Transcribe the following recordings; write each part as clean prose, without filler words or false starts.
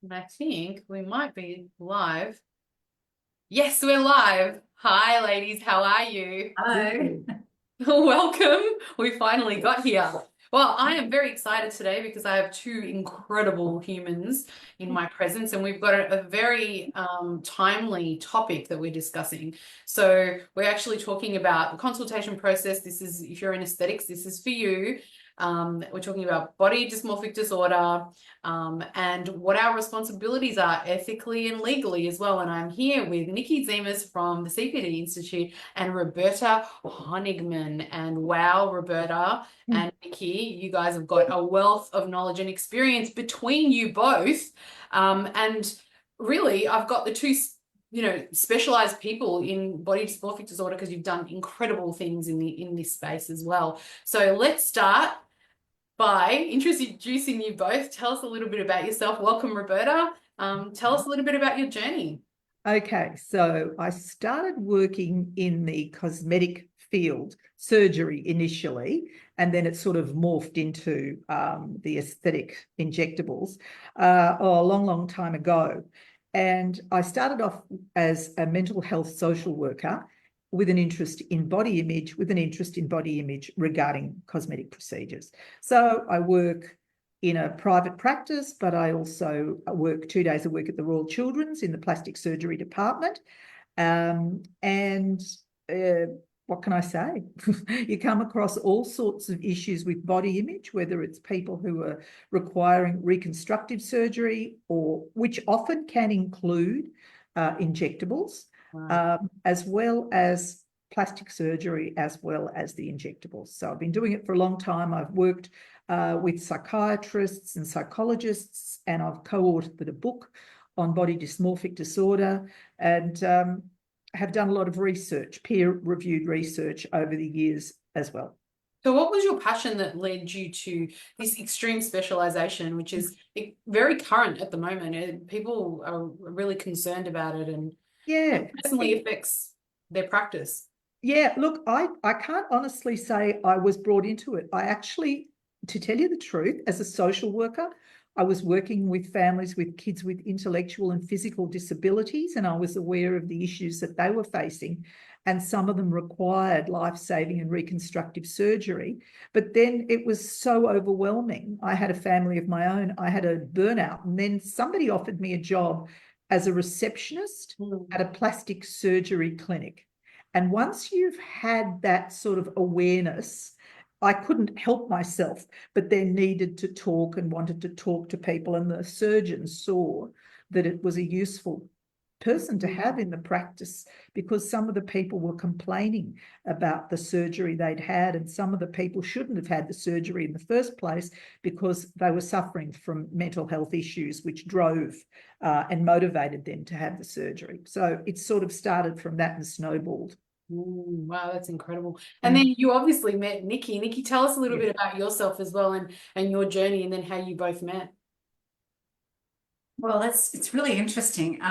And I think we might be live. Yes, we're live. Hi, ladies. How are you? Hello. Welcome. We finally got here. Well, I am very excited today because I have two incredible humans in my presence, and we've got a very timely topic that we're discussing. So, we're actually talking about the consultation process. This is, if you're in aesthetics, this is for you. We're talking about body dysmorphic disorder, and what our responsibilities are ethically and legally as well. And I'm here with Nicky Tzimas from the CPD Institute and Roberta Honigman. And wow, Roberta and Nicky, you guys have got a wealth of knowledge and experience between you both. And really, I've got the two specialized people in body dysmorphic disorder because you've done incredible things in this space as well. So let's start by introducing you both. Tell us a little bit about yourself. Welcome, Roberta. Tell us a little bit about your journey. Okay, so I started working in the cosmetic field, surgery initially, and then it sort of morphed into the aesthetic injectables a long, long time ago. And I started off as a mental health social worker with an interest in body image, regarding cosmetic procedures. So I work in a private practice, but I also work 2 days a week at the Royal Children's in the plastic surgery department. And what can I say? You come across all sorts of issues with body image, whether it's people who are requiring reconstructive surgery, or which often can include injectables, Wow. as well as plastic surgery, as well as the injectables. So I've been doing it for a long time. I've worked with psychiatrists and psychologists, and I've co-authored a book on body dysmorphic disorder, and have done a lot of research, peer-reviewed research over the years as well. So what was your passion that led you to this extreme specialization, which is very current at the moment? People are really concerned about it, and Yeah. it personally affects their practice. Yeah, look, I can't honestly say I was brought into it. I actually, to tell you the truth, as a social worker, I was working with families with kids with intellectual and physical disabilities, and I was aware of the issues that they were facing, and some of them required life-saving and reconstructive surgery. But then it was so overwhelming. I had a family of my own. I had a burnout, and then somebody offered me a job as a receptionist at a plastic surgery clinic. And once you've had that sort of awareness, I couldn't help myself, but then needed to talk and wanted to talk to people. And the surgeon saw that it was a useful person to have in the practice, because some of the people were complaining about the surgery they'd had, and some of the people shouldn't have had the surgery in the first place because they were suffering from mental health issues, which drove and motivated them to have the surgery. So it sort of started from that and snowballed. Wow, that's incredible. And then you obviously met Nicky. Nicky, tell us a little Yeah. bit about yourself as well, and your journey, and then how you both met. Well, it's really interesting.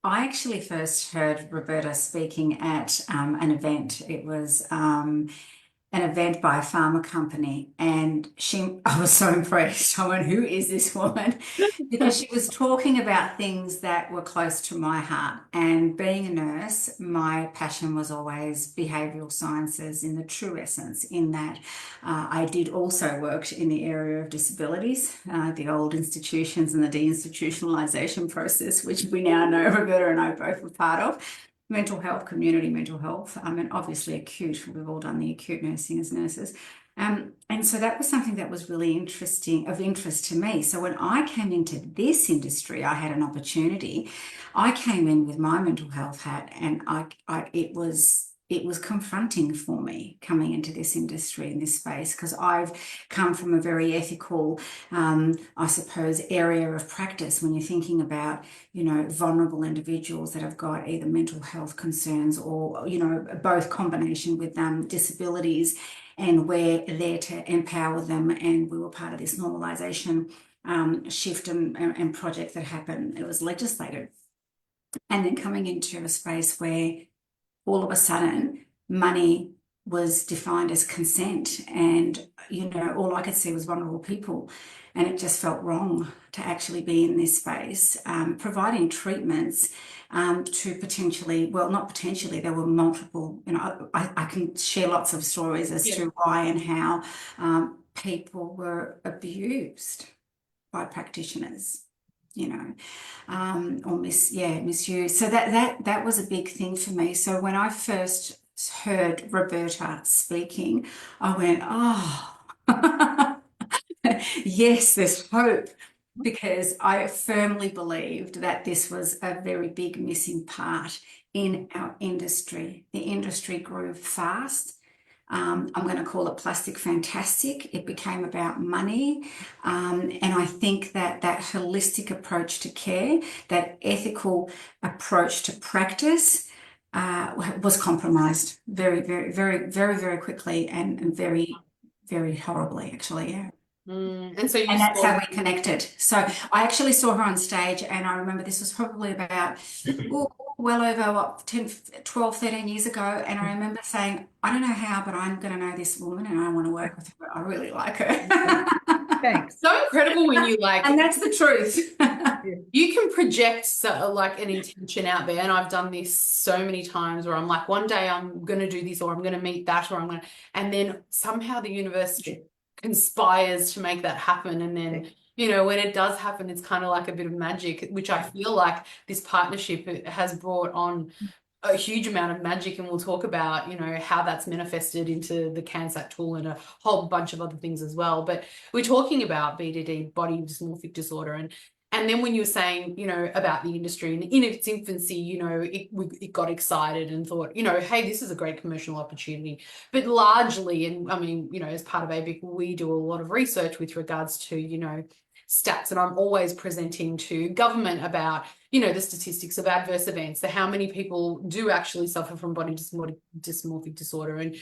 I actually first heard Roberta speaking at an event. It was an event by a pharma company, and I was so impressed. I went, "Who is this woman?" Because she was talking about things that were close to my heart. And being a nurse, my passion was always behavioral sciences in the true essence, in that I did also work in the area of disabilities, the old institutions and the deinstitutionalization process, which we now know Roberta and I both were part of. Mental health, community mental health, and obviously acute. We've all done the acute nursing as nurses. And so that was something that was really of interest to me. So when I came into this industry, I had an opportunity. I came in with my mental health hat, and it was confronting for me coming into this industry, in this space, because I've come from a very ethical, I suppose, area of practice. When you're thinking about, vulnerable individuals that have got either mental health concerns or, both combination with disabilities, and we're there to empower them. And we were part of this normalisation shift and project that happened. It was legislated. And then coming into a space where all of a sudden money was defined as consent, and all I could see was vulnerable people, and it just felt wrong to actually be in this space, providing treatments to potentially, well, not potentially, there were multiple, I can share lots of stories as to why and how people were abused by practitioners, or misused. So that was a big thing for me. So when I first heard Roberta speaking, I went, oh, yes, there's hope, because I firmly believed that this was a very big missing part in our industry. The industry grew fast. I'm going to call it plastic fantastic. It became about money. And I think that holistic approach to care, that ethical approach to practice, was compromised very, very, very, very, very quickly, and very, very horribly, actually. Yeah. And that's how we connected. So I actually saw her on stage, and I remember this was probably about well over 10, 12, 13 years ago. And I remember saying, I don't know how, but I'm going to know this woman and I want to work with her. I really like her. Thanks. So incredible when you and that's the truth. You can project like an intention out there, and I've done this so many times where I'm like, one day I'm going to do this, or I'm going to meet that, or and then somehow the universe conspires to make that happen. And then, when it does happen, it's kind of like a bit of magic, which I feel like this partnership has brought on a huge amount of magic. And we'll talk about, how that's manifested into the CANSAT tool and a whole bunch of other things as well. But we're talking about BDD, body dysmorphic disorder. And then when you were saying, about the industry and in its infancy, it got excited and thought, hey, this is a great commercial opportunity. But largely, and I mean, as part of ABIC, we do a lot of research with regards to, stats. And I'm always presenting to government about, the statistics of adverse events, so how many people do actually suffer from body dysmorphic disorder, and,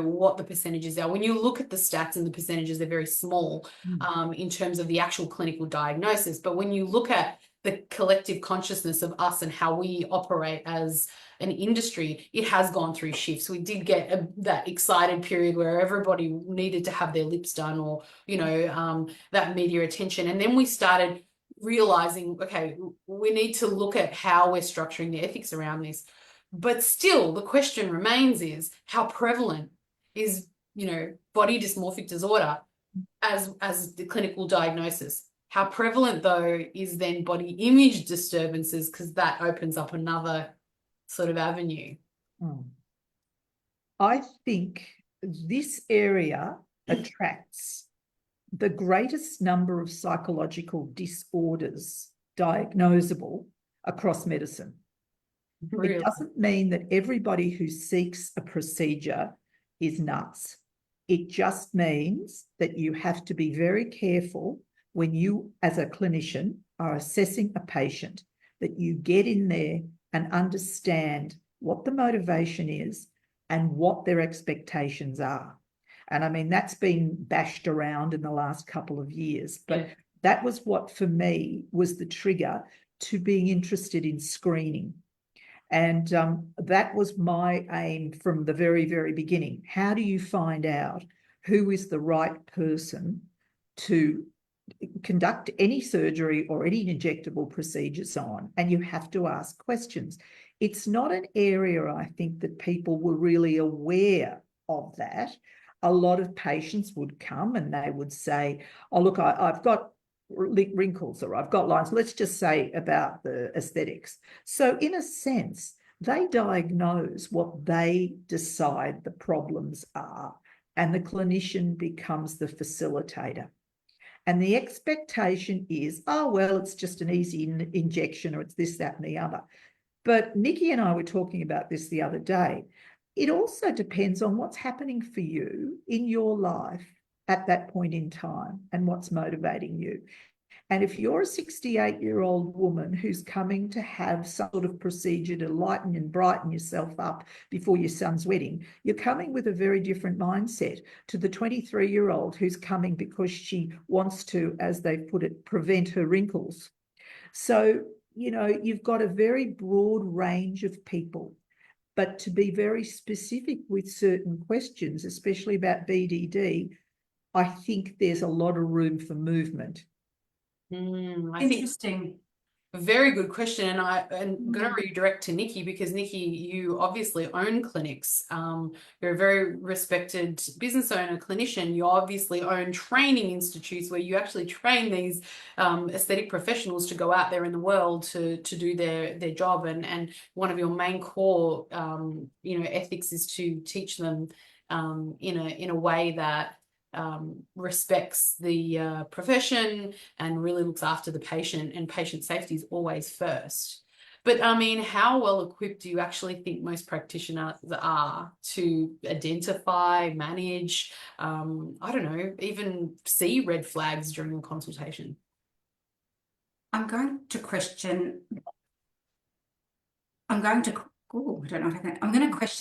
what the percentages are. When you look at the stats and the percentages, they're very small in terms of the actual clinical diagnosis. But when you look at the collective consciousness of us and how we operate as an industry, it has gone through shifts. We did get that excited period where everybody needed to have their lips done, or, that media attention. And then we started realizing, okay, we need to look at how we're structuring the ethics around this. But still, the question remains is, how prevalent is, body dysmorphic disorder as the clinical diagnosis? How prevalent, though, is then body image disturbances, because that opens up another sort of avenue. I think this area attracts the greatest number of psychological disorders diagnosable across medicine. Really? It doesn't mean that everybody who seeks a procedure is nuts. It just means that you have to be very careful when you, as a clinician, are assessing a patient, that you get in there and understand what the motivation is and what their expectations are. And I mean, that's been bashed around in the last couple of years, but that was what, for me, was the trigger to being interested in screening. And that was my aim from the very, very beginning. How do you find out who is the right person to conduct any surgery or any injectable procedures on? And you have to ask questions. It's not an area, I think, that people were really aware of that. A lot of patients would come and they would say, oh, look, I've got wrinkles, or I've got lines. Let's just say about the aesthetics. So in a sense, they diagnose what they decide the problems are, and the clinician becomes the facilitator. And the expectation is, oh, well, it's just an easy injection, or it's this, that, and the other. But Nicky and I were talking about this the other day. It also depends on what's happening for you in your life at that point in time and what's motivating you. And if you're a 68-year-old woman who's coming to have some sort of procedure to lighten and brighten yourself up before your son's wedding, you're coming with a very different mindset to the 23-year-old who's coming because she wants to, as they put it, prevent her wrinkles. So, you've got a very broad range of people. But to be very specific with certain questions, especially about BDD, I think there's a lot of room for movement. I think Interesting. very good question, and I'm going to redirect to Nicky, because Nicky, you obviously own clinics. You're a very respected business owner, clinician. You obviously own training institutes where you actually train these aesthetic professionals to go out there in the world to do their job, and one of your main core ethics is to teach them in a way that respects the profession and really looks after the patient, and patient safety is always first. But I mean, how well equipped do you actually think most practitioners are to identify, manage, I don't know, even see red flags during a consultation? I'm going to question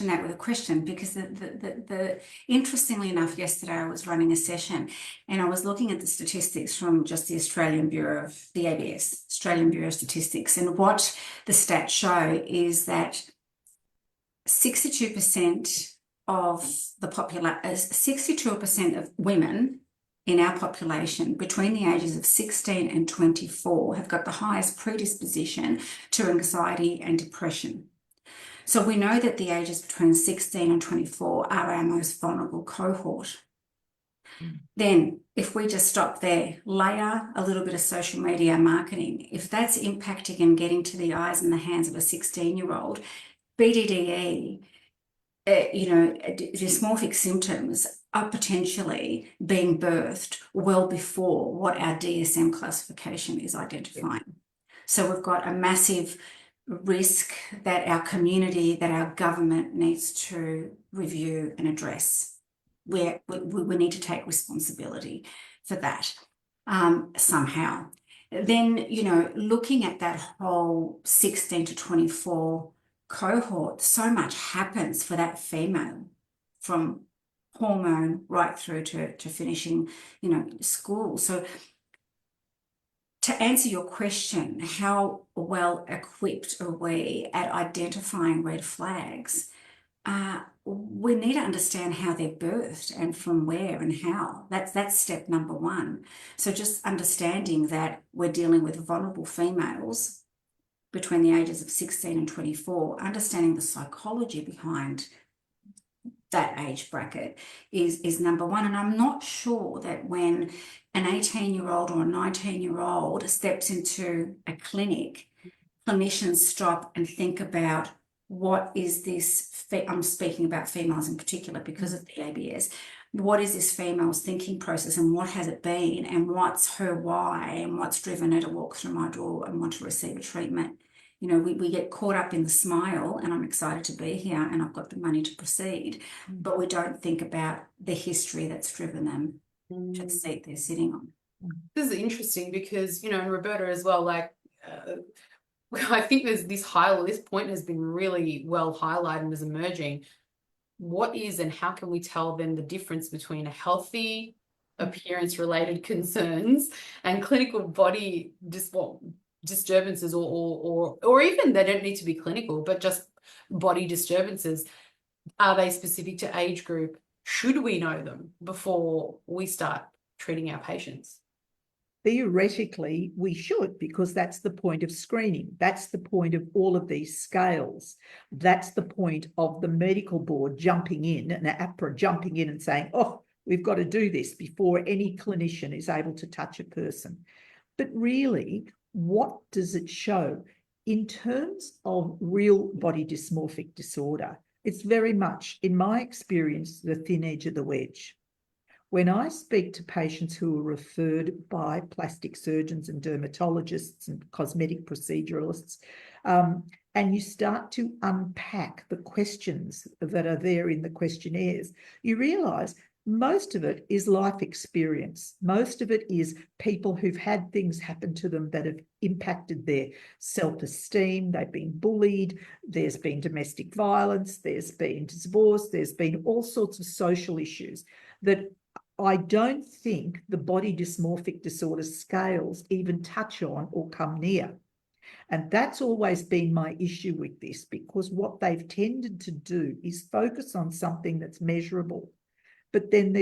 that with a question, because the interestingly enough, yesterday I was running a session and I was looking at the statistics from just the Australian Bureau of the ABS, Australian Bureau of Statistics, and what the stats show is that 62% of the 62% of women in our population between the ages of 16 and 24 have got the highest predisposition to anxiety and depression. So we know that the ages between 16 and 24 are our most vulnerable cohort. Then if we just stop there, layer a little bit of social media marketing, if that's impacting and getting to the eyes and the hands of a 16-year-old, BDDE, dysmorphic symptoms are potentially being birthed well before what our DSM classification is identifying. So we've got a massive risk that our community, that our government needs to review and address. We need to take responsibility for that somehow. Then, looking at that whole 16 to 24 cohort, so much happens for that female, from hormone right through to finishing, school. So to answer your question, how well equipped are we at identifying red flags? We need to understand how they're birthed and from where and how. That's step number one. So just understanding that we're dealing with vulnerable females between the ages of 16 and 24, understanding the psychology behind that age bracket is number one. And I'm not sure that when an 18-year-old or a 19-year-old steps into a clinic, clinicians stop and think about, what is this, I'm speaking about females in particular because of the ABS, what is this female's thinking process and what has it been and what's her why and what's driven her to walk through my door and want to receive a treatment. We get caught up in the smile and I'm excited to be here and I've got the money to proceed, but we don't think about the history that's driven them to the seat they're sitting on. This is interesting because, and Roberta as well, I think there's this point has been really well highlighted and is emerging. What is and how can we tell then the difference between a healthy appearance-related concerns and clinical body disturbances, or even they don't need to be clinical, but just body disturbances? Are they specific to age group? Should we know them before we start treating our patients? Theoretically, we should, because that's the point of screening. That's the point of all of these scales. That's the point of the medical board jumping in, and APRA jumping in and saying, oh, we've got to do this before any clinician is able to touch a person. But really, what does it show? In terms of real body dysmorphic disorder, it's very much, in my experience, the thin edge of the wedge. When I speak to patients who are referred by plastic surgeons and dermatologists and cosmetic proceduralists, and you start to unpack the questions that are there in the questionnaires, you realise most of it is life experience. Most of it is people who've had things happen to them that have impacted their self-esteem. They've been bullied. There's been domestic violence. There's been divorce. There's been all sorts of social issues that I don't think the body dysmorphic disorder scales even touch on or come near. And that's always been my issue with this, because what they've tended to do is focus on something that's measurable. But then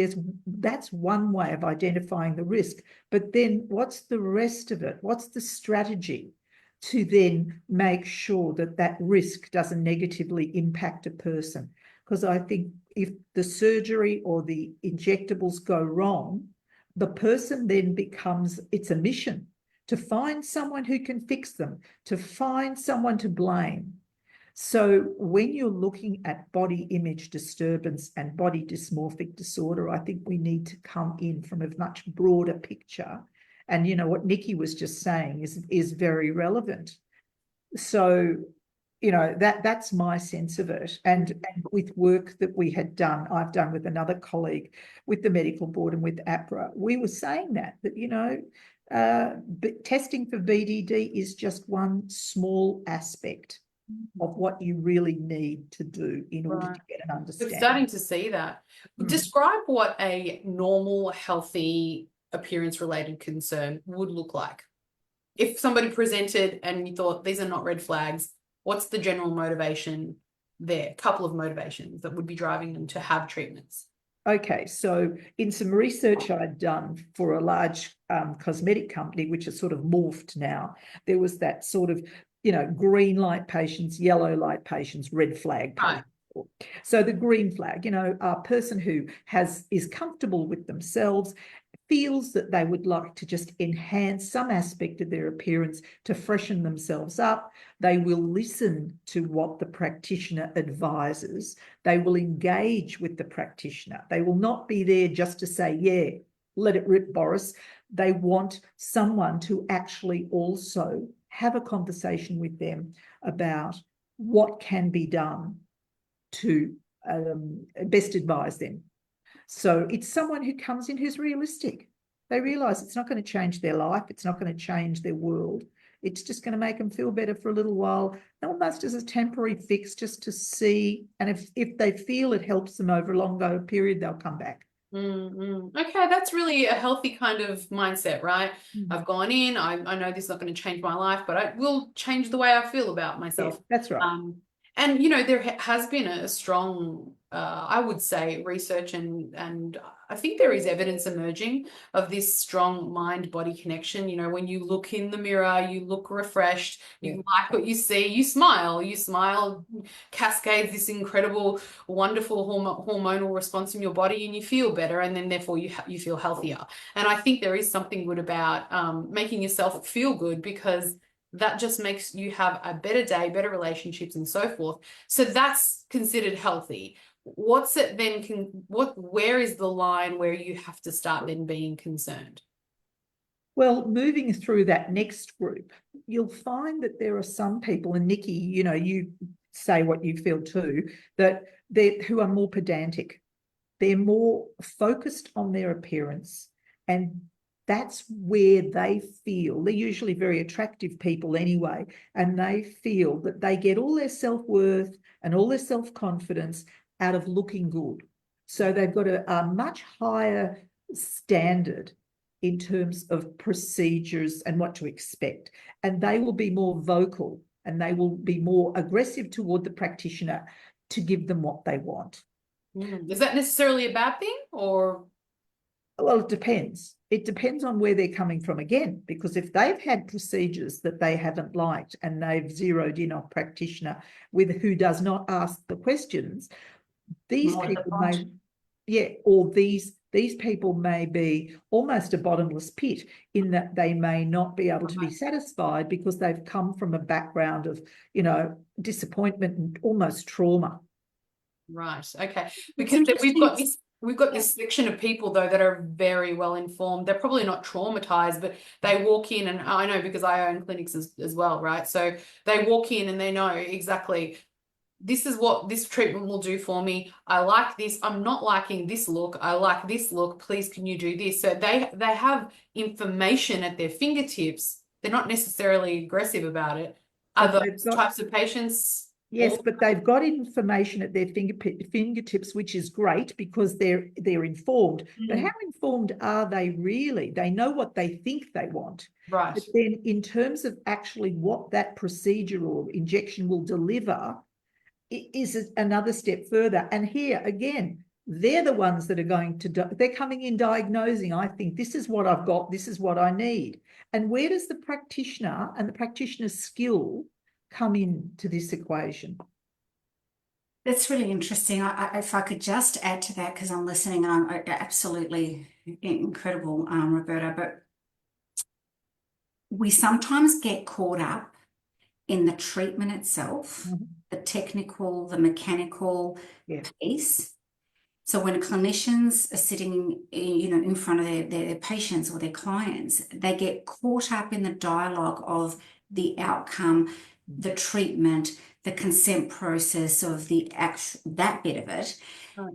that's one way of identifying the risk. But then what's the rest of it? What's the strategy to then make sure that that risk doesn't negatively impact a person? Because I think if the surgery or the injectables go wrong, the person then becomes, it's a mission to find someone who can fix them, to find someone to blame. So when you're looking at body image disturbance and body dysmorphic disorder, I think we need to come in from a much broader picture. And you know what Nicky was just saying is very relevant. So, you know, that's my sense of it. And with work that we had done, I've done with another colleague, with the medical board and with APRA, we were saying that you know, but testing for BDD is just one small aspect of what you really need to do in order to get an We're understanding. starting to see that. Describe what a normal, healthy, appearance-related concern would look like. If somebody presented and you thought these are not red flags, what's the general motivation there? A couple of motivations that would be driving them to have treatments. Okay, so in some research I'd done for a large cosmetic company, which has sort of morphed now, there was that sort of, you know, green light patients, yellow light patients, red flag patients. Right. So the green flag, you know, a person who is comfortable with themselves, feels that they would like to just enhance some aspect of their appearance to freshen themselves up. They will listen to what the practitioner advises. They will engage with the practitioner. They will not be there just to say, yeah, let it rip, Boris. They want someone to actually also have a conversation with them about what can be done to best advise them. So it's someone who comes in who's realistic. They realise it's not going to change their life. It's not going to change their world. It's just going to make them feel better for a little while, almost as a temporary fix, just to see. And if they feel it helps them over a longer period, they'll come back. Okay, that's really a healthy kind of mindset, right? I've gone in, I know this is not going to change my life, but it will change the way I feel about myself. Yeah, that's right. And, you know, there has been a strong, I would say, research and I think there is evidence emerging of this strong mind-body connection. You know, when you look in the mirror, you look refreshed, you like what you see, you smile, cascades this incredible, wonderful hormonal response in your body and you feel better, and then therefore you feel healthier. And I think there is something good about making yourself feel good, because that just makes you have a better day, better relationships and so forth. So that's considered healthy. What's it then, where is the line where you have to start then being concerned? Well, moving through that next group, you'll find that there are some people, and Nicky, you know, you say what you feel too, that who are more pedantic. They're more focused on their appearance, and that's where they feel, they're usually very attractive people anyway, and they feel that they get all their self-worth and all their self-confidence out of looking good. So they've got a much higher standard in terms of procedures and what to expect. And they will be more vocal and they will be more aggressive toward the practitioner to give them what they want. Is that necessarily a bad thing, or? Well, it depends. It depends on where they're coming from again, because if they've had procedures that they haven't liked and they've zeroed in on a practitioner who does not ask the questions, these people may, or these people may be almost a bottomless pit, in that they may not be able to be satisfied because they've come from a background of, you know, disappointment and almost trauma. Right. Okay. Because we've got this section of people though that are very well informed. They're probably not traumatized, but they walk in, and I know because I own clinics as well, right? So they walk in and they know exactly, this is what this treatment will do for me. I like this. I'm not liking this look. I like this look. Please, can you do this? So they have information at their fingertips. They're not necessarily aggressive about it. Are those types of patients Yes, but they've got information at their fingertips, which is great because they're informed. But how informed are they really? They know what they think they want. Right. But then in terms of actually what that procedure or injection will deliver, is another step further. And here, again, they're the ones that are going to, they're coming in diagnosing, I think this is what I've got, this is what I need. And where does the practitioner and the practitioner's skill come into this equation? That's really interesting. If I could just add to that, because I'm listening, and I'm absolutely incredible, Roberta, but we sometimes get caught up in the treatment itself, the technical, the mechanical piece. So when clinicians are sitting, in front of their patients or their clients, they get caught up in the dialogue of the outcome, the treatment, the consent process of that bit of it. Right.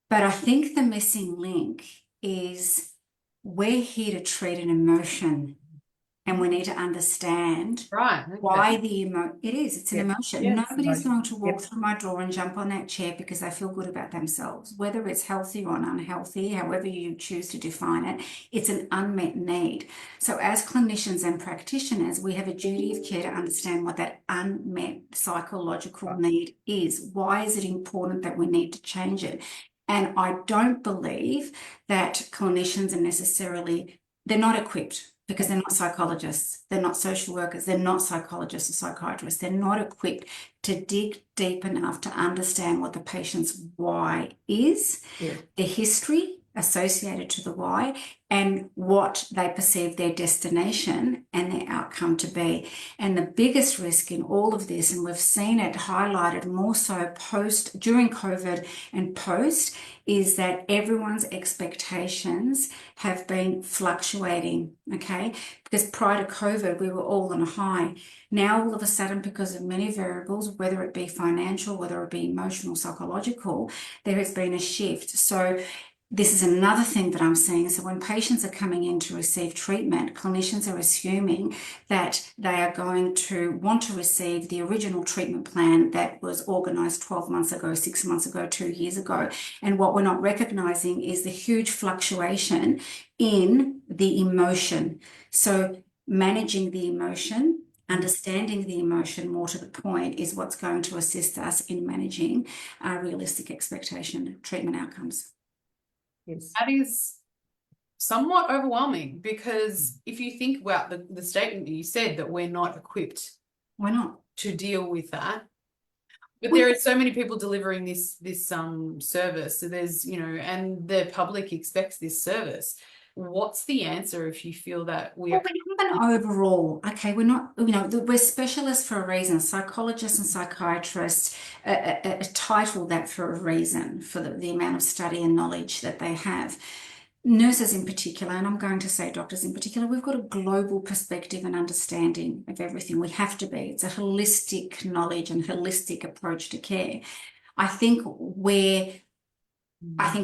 But I think the missing link is we're here to treat an emotion. And we need to understand why it's an emotion. Yeah, Nobody's going to walk through my door and jump on that chair because they feel good about themselves, whether it's healthy or unhealthy, however you choose to define it, it's an unmet need. So as clinicians and practitioners, we have a duty of care to understand what that unmet psychological need is. Why is it important that we need to change it? And I don't believe that clinicians are necessarily, they're not equipped, because they're not psychologists, they're not social workers, they're not psychologists or psychiatrists. They're not equipped to dig deep enough to understand what the patient's why is, the history associated to the why, and what they perceive their destination and their outcome to be. And the biggest risk in all of this, and we've seen it highlighted more so during COVID and post, is that everyone's expectations have been fluctuating, okay? Because prior to COVID, we were all on a high. Now, all of a sudden, because of many variables, whether it be financial, whether it be emotional, psychological, there has been a shift. So this is another thing that I'm seeing. So when patients are coming in to receive treatment, clinicians are assuming that they are going to want to receive the original treatment plan that was organised 12 months ago, 6 months ago, 2 years ago. And what we're not recognising is the huge fluctuation in the emotion. So managing the emotion, understanding the emotion more to the point, is what's going to assist us in managing our realistic expectation treatment outcomes. Yes. That is somewhat overwhelming, because if you think about the statement that you said, that we're not equipped to deal with that, but there are so many people delivering this service. So there's, and the public expects this service. What's the answer if you feel that we have an overall, okay, we're not, we're specialists for a reason. Psychologists and psychiatrists are titled that for a reason, for the amount of study and knowledge that they have. Nurses in particular, and I'm going to say doctors in particular, we've got a global perspective and understanding of everything. We have to be. It's a holistic knowledge and holistic approach to care. I think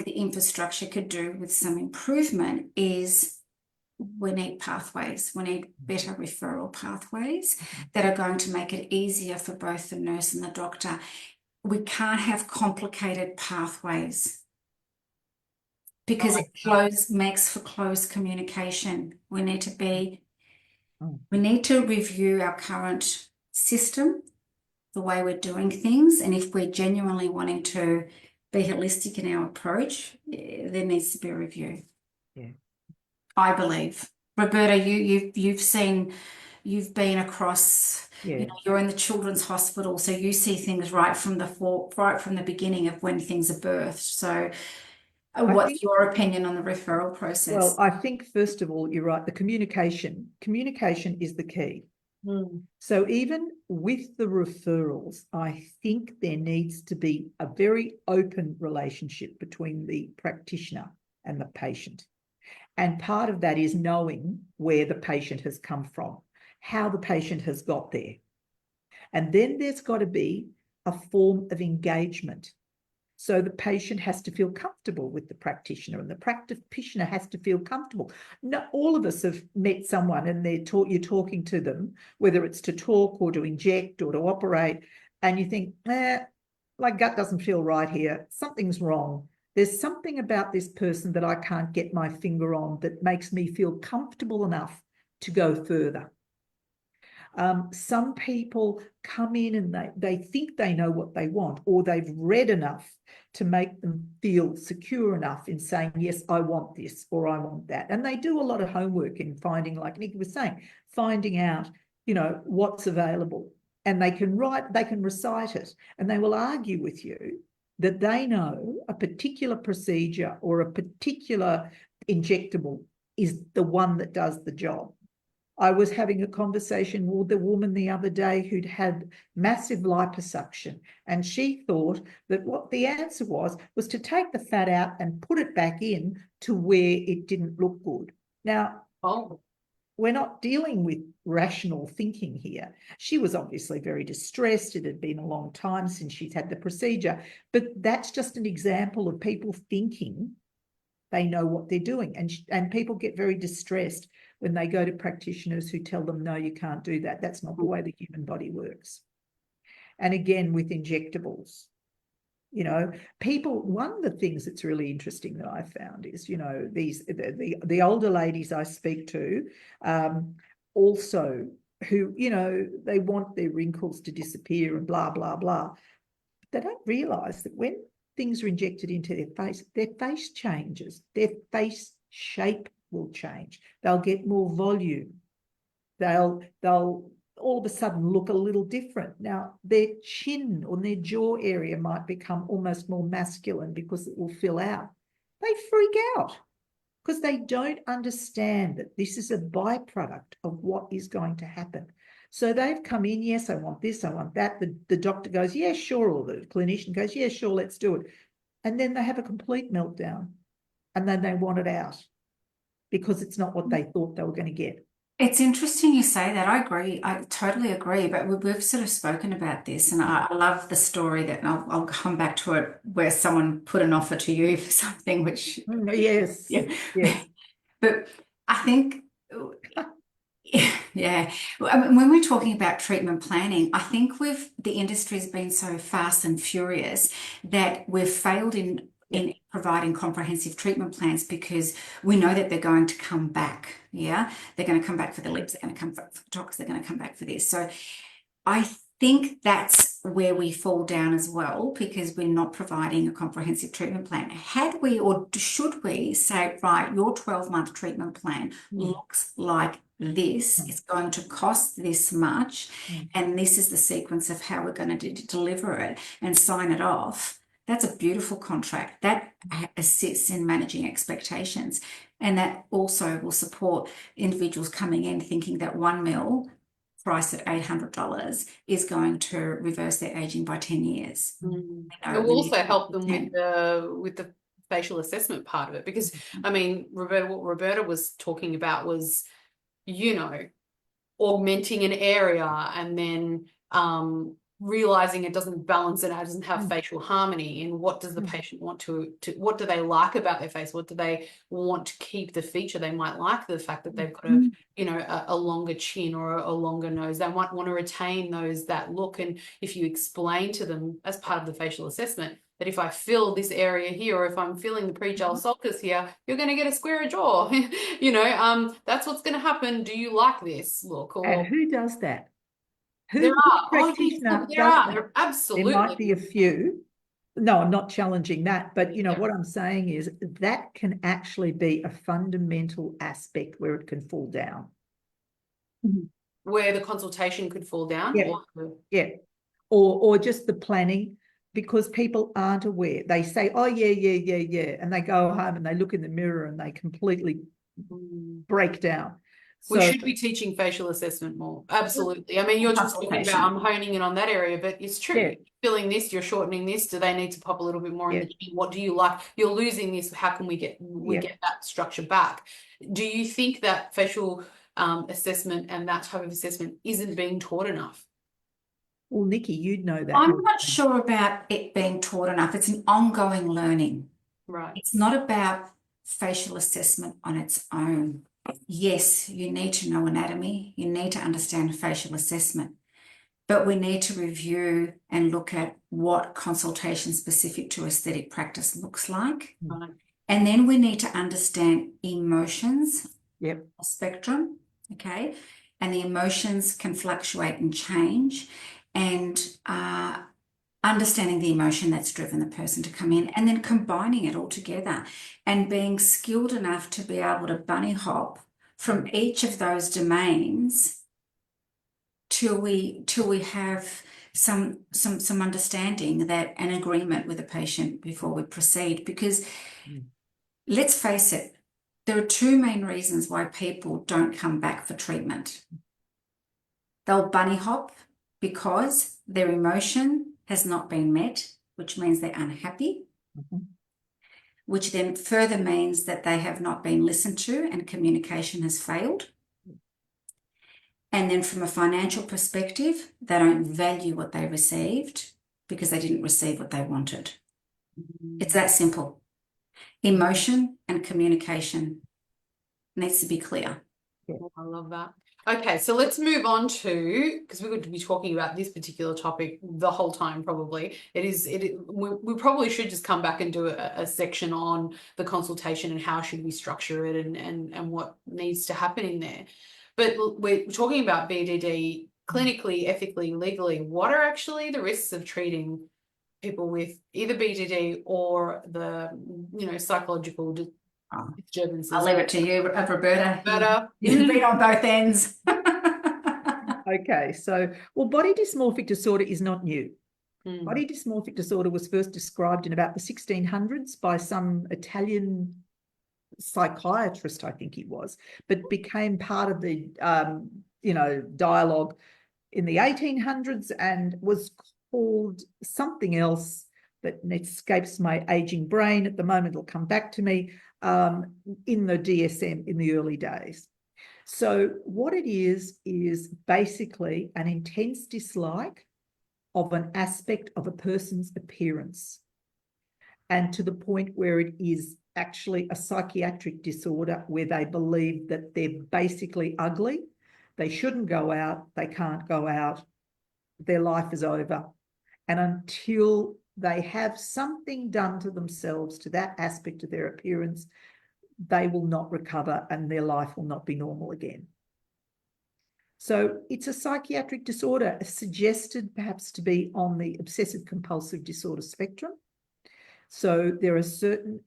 the infrastructure could do with some improvement is we need pathways. We need better referral pathways that are going to make it easier for both the nurse and the doctor. We can't have complicated pathways because it makes for closed communication. We need to review our current system, the way we're doing things, and if we're genuinely wanting to be holistic in our approach, there needs to be a review. Yeah, I believe. Roberta, you've been across. You're in the children's hospital, so you see things right from the beginning of when things are birthed. So, what's your opinion on the referral process? Well, I think first of all, you're right. The communication is the key. So even with the referrals, I think there needs to be a very open relationship between the practitioner and the patient. And part of that is knowing where the patient has come from, how the patient has got there. And then there's got to be a form of engagement. So the patient has to feel comfortable with the practitioner, and the practitioner has to feel comfortable. Not all of us have met someone and you're talking to them, whether it's to talk or to inject or to operate, and you think, my gut doesn't feel right here. Something's wrong. There's something about this person that I can't get my finger on that makes me feel comfortable enough to go further. Some people come in and they think they know what they want, or they've read enough to make them feel secure enough in saying, yes, I want this or I want that. And they do a lot of homework in finding, like Nicky was saying, finding out, what's available. And they can recite it, and they will argue with you that they know a particular procedure or a particular injectable is the one that does the job. I was having a conversation with a woman the other day who'd had massive liposuction, and she thought that what the answer was to take the fat out and put it back in to where it didn't look good. Now, we're not dealing with rational thinking here. She was obviously very distressed. It had been a long time since she'd had the procedure, but that's just an example of people thinking they know what they're doing. And people get very distressed when they go to practitioners who tell them, no, you can't do that. That's not the way the human body works. And again, with injectables, one of the things that's really interesting that I found is, the older ladies I speak to, also who, they want their wrinkles to disappear and blah, blah, blah. They don't realise that when things are injected into their face changes, their face shape will change. They'll get more volume. They'll all of a sudden look a little different. Now, their chin or their jaw area might become almost more masculine because it will fill out. They freak out because they don't understand that this is a byproduct of what is going to happen. So they've come in, yes, I want this, I want that. The doctor goes, yeah, sure, or the clinician goes, yeah, sure, let's do it. And then they have a complete meltdown, and then they want it out because it's not what they thought they were going to get. It's interesting you say that. I agree. I totally agree. But we've sort of spoken about this, and I love the story that, and I'll come back to it, where someone put an offer to you for something, which yes, yeah. yes. But I think, yeah, when we're talking about treatment planning, I think the industry's been so fast and furious that we've failed in providing comprehensive treatment plans, because we know that they're going to come back. Yeah, they're going to come back for the lips, they're going to come back for the tox, they're going to come back for this. So I think that's where we fall down as well, because we're not providing a comprehensive treatment plan. Had we, or should we say, right, your 12-month treatment plan looks like this, it's going to cost this much, and this is the sequence of how we're going to deliver it, and sign it off. That's a beautiful contract. That assists in managing expectations. And that also will support individuals coming in thinking that 1 mil priced at $800 is going to reverse their aging by 10 years. It will also help them with the facial assessment part of it, because I mean, what Roberta was talking about was, augmenting an area and then realizing it doesn't balance and it doesn't have facial harmony. And what does the patient want to what do they like about their face? What do they want to keep the feature? They might like the fact that they've got a longer chin or a longer nose. They might want to retain that look. And if you explain to them as part of the facial assessment that if I fill this area here, or if I'm filling the pre-gel sulcus here, you're going to get a square jaw. That's what's going to happen. Do you like this look? And who does that? There are absolutely. There might be a few. No, I'm not challenging that, but what I'm saying is that can actually be a fundamental aspect where it can fall down. Where the consultation could fall down? Yeah. Or just the planning, because people aren't aware. They say, oh, yeah. And they go home and they look in the mirror and they completely break down. We should be teaching facial assessment more. Absolutely. I mean, you're just talking about, I'm honing in on that area, but it's true. Yeah. You're filling this, you're shortening this. Do they need to pop a little bit more in the chin? What do you like? You're losing this. How can we get that structure back? Do you think that facial assessment and that type of assessment isn't being taught enough? Well, Nicky, you'd know that. I'm not sure about it being taught enough. It's an ongoing learning. Right. It's not about facial assessment on its own. Yes, you need to know anatomy. You need to understand facial assessment. but we need to review and look at what consultation specific to aesthetic practice looks like. Right. And then we need to understand emotions, Yep. a spectrum, okay? And the emotions can fluctuate and change, and understanding the emotion that's driven the person to come in, and then combining it all together and being skilled enough to be able to bunny hop from each of those domains till we have some understanding that an agreement with the patient before we proceed. Because let's face it, there are two main reasons why people don't come back for treatment. They'll bunny hop because their emotion has not been met, which means they're unhappy, which then further means that they have not been listened to and communication has failed. And then from a financial perspective, they don't value what they received because they didn't receive what they wanted. It's that simple. Emotion and communication needs to be clear. Oh, I love that. Okay, so let's move on to, because we would be talking about this particular topic the whole time probably. We probably should just come back and do a section on the consultation and how should we structure it and what needs to happen in there. But we're talking about BDD clinically, ethically, legally. What are actually the risks of treating people with either BDD or the, psychological disturbances? I'll leave it to you, Roberta. Roberta. You've been on both ends. Okay, so, well, body dysmorphic disorder is not new. Mm. Body dysmorphic disorder was first described in about the 1600s by some Italian psychiatrist, I think he was, but became part of the, dialogue in the 1800s and was called something else that escapes my aging brain at the moment. It'll come back to me in the DSM in the early days. So what it is basically an intense dislike of an aspect of a person's appearance, and to the point where it is actually a psychiatric disorder where they believe that they're basically ugly, they shouldn't go out, they can't go out, their life is over. And until they have something done to themselves, to that aspect of their appearance, they will not recover and their life will not be normal again. So it's a psychiatric disorder suggested perhaps to be on the obsessive compulsive disorder spectrum. So there are certain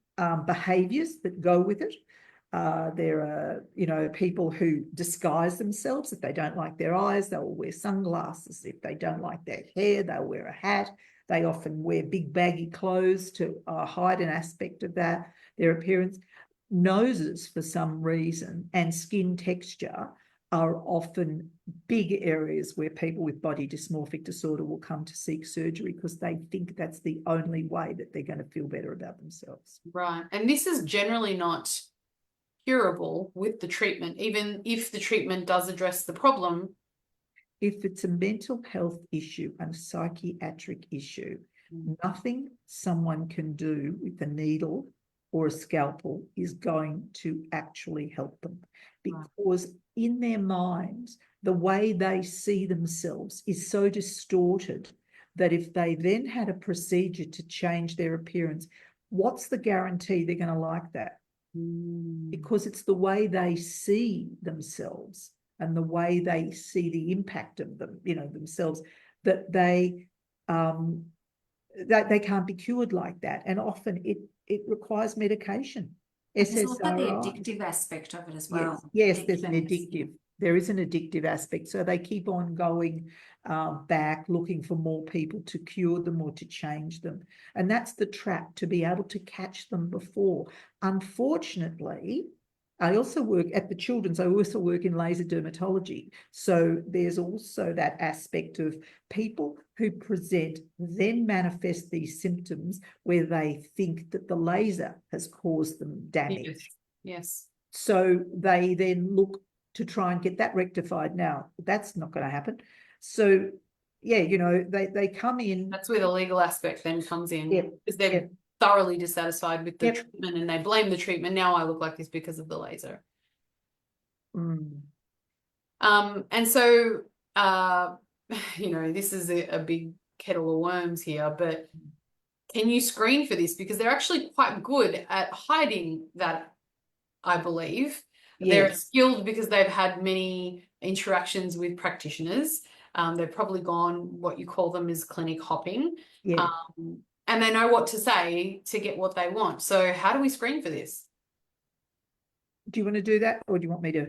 behaviours that go with it. There are, people who disguise themselves. If they don't like their eyes, they will wear sunglasses. If they don't like their hair, they'll wear a hat. They often wear big baggy clothes to hide an aspect of their appearance. Noses, for some reason, and skin texture are often big areas where people with body dysmorphic disorder will come to seek surgery because they think that's the only way that they're going to feel better about themselves. Right. And this is generally not curable with the treatment, even if the treatment does address the problem. If it's a mental health issue and a psychiatric issue, nothing someone can do with a needle or a scalpel is going to actually help them, because in their minds, the way they see themselves is so distorted that if they then had a procedure to change their appearance, what's the guarantee they're going to like that? Because it's the way they see themselves and the way they see the impact of them, themselves, that they can't be cured like that. And often it requires medication. There's also the addictive aspect of it as well. Yes, there's an addictive. There is an addictive aspect. So they keep on going back, looking for more people to cure them or to change them. And that's the trap, to be able to catch them before. Unfortunately, I also work at the Children's. I also work in laser dermatology. So there's also that aspect of people who present, then manifest these symptoms where they think that the laser has caused them damage. Yes. So they then look to try and get that rectified. Now, that's not going to happen. So, yeah, they come in. That's where the legal aspect then comes in. Yep. Because they're thoroughly dissatisfied with the treatment and they blame the treatment. Now I look like this because of the laser. And so you know, this is a big kettle of worms here, but can you screen for this? Because they're actually quite good at hiding that, I believe. They're Yes. skilled because they've had many interactions with practitioners. They've probably gone what you call them is clinic hopping. Yeah. And they know what to say to get what they want. So how do we screen for this? Do you want to do that, or do you want me to?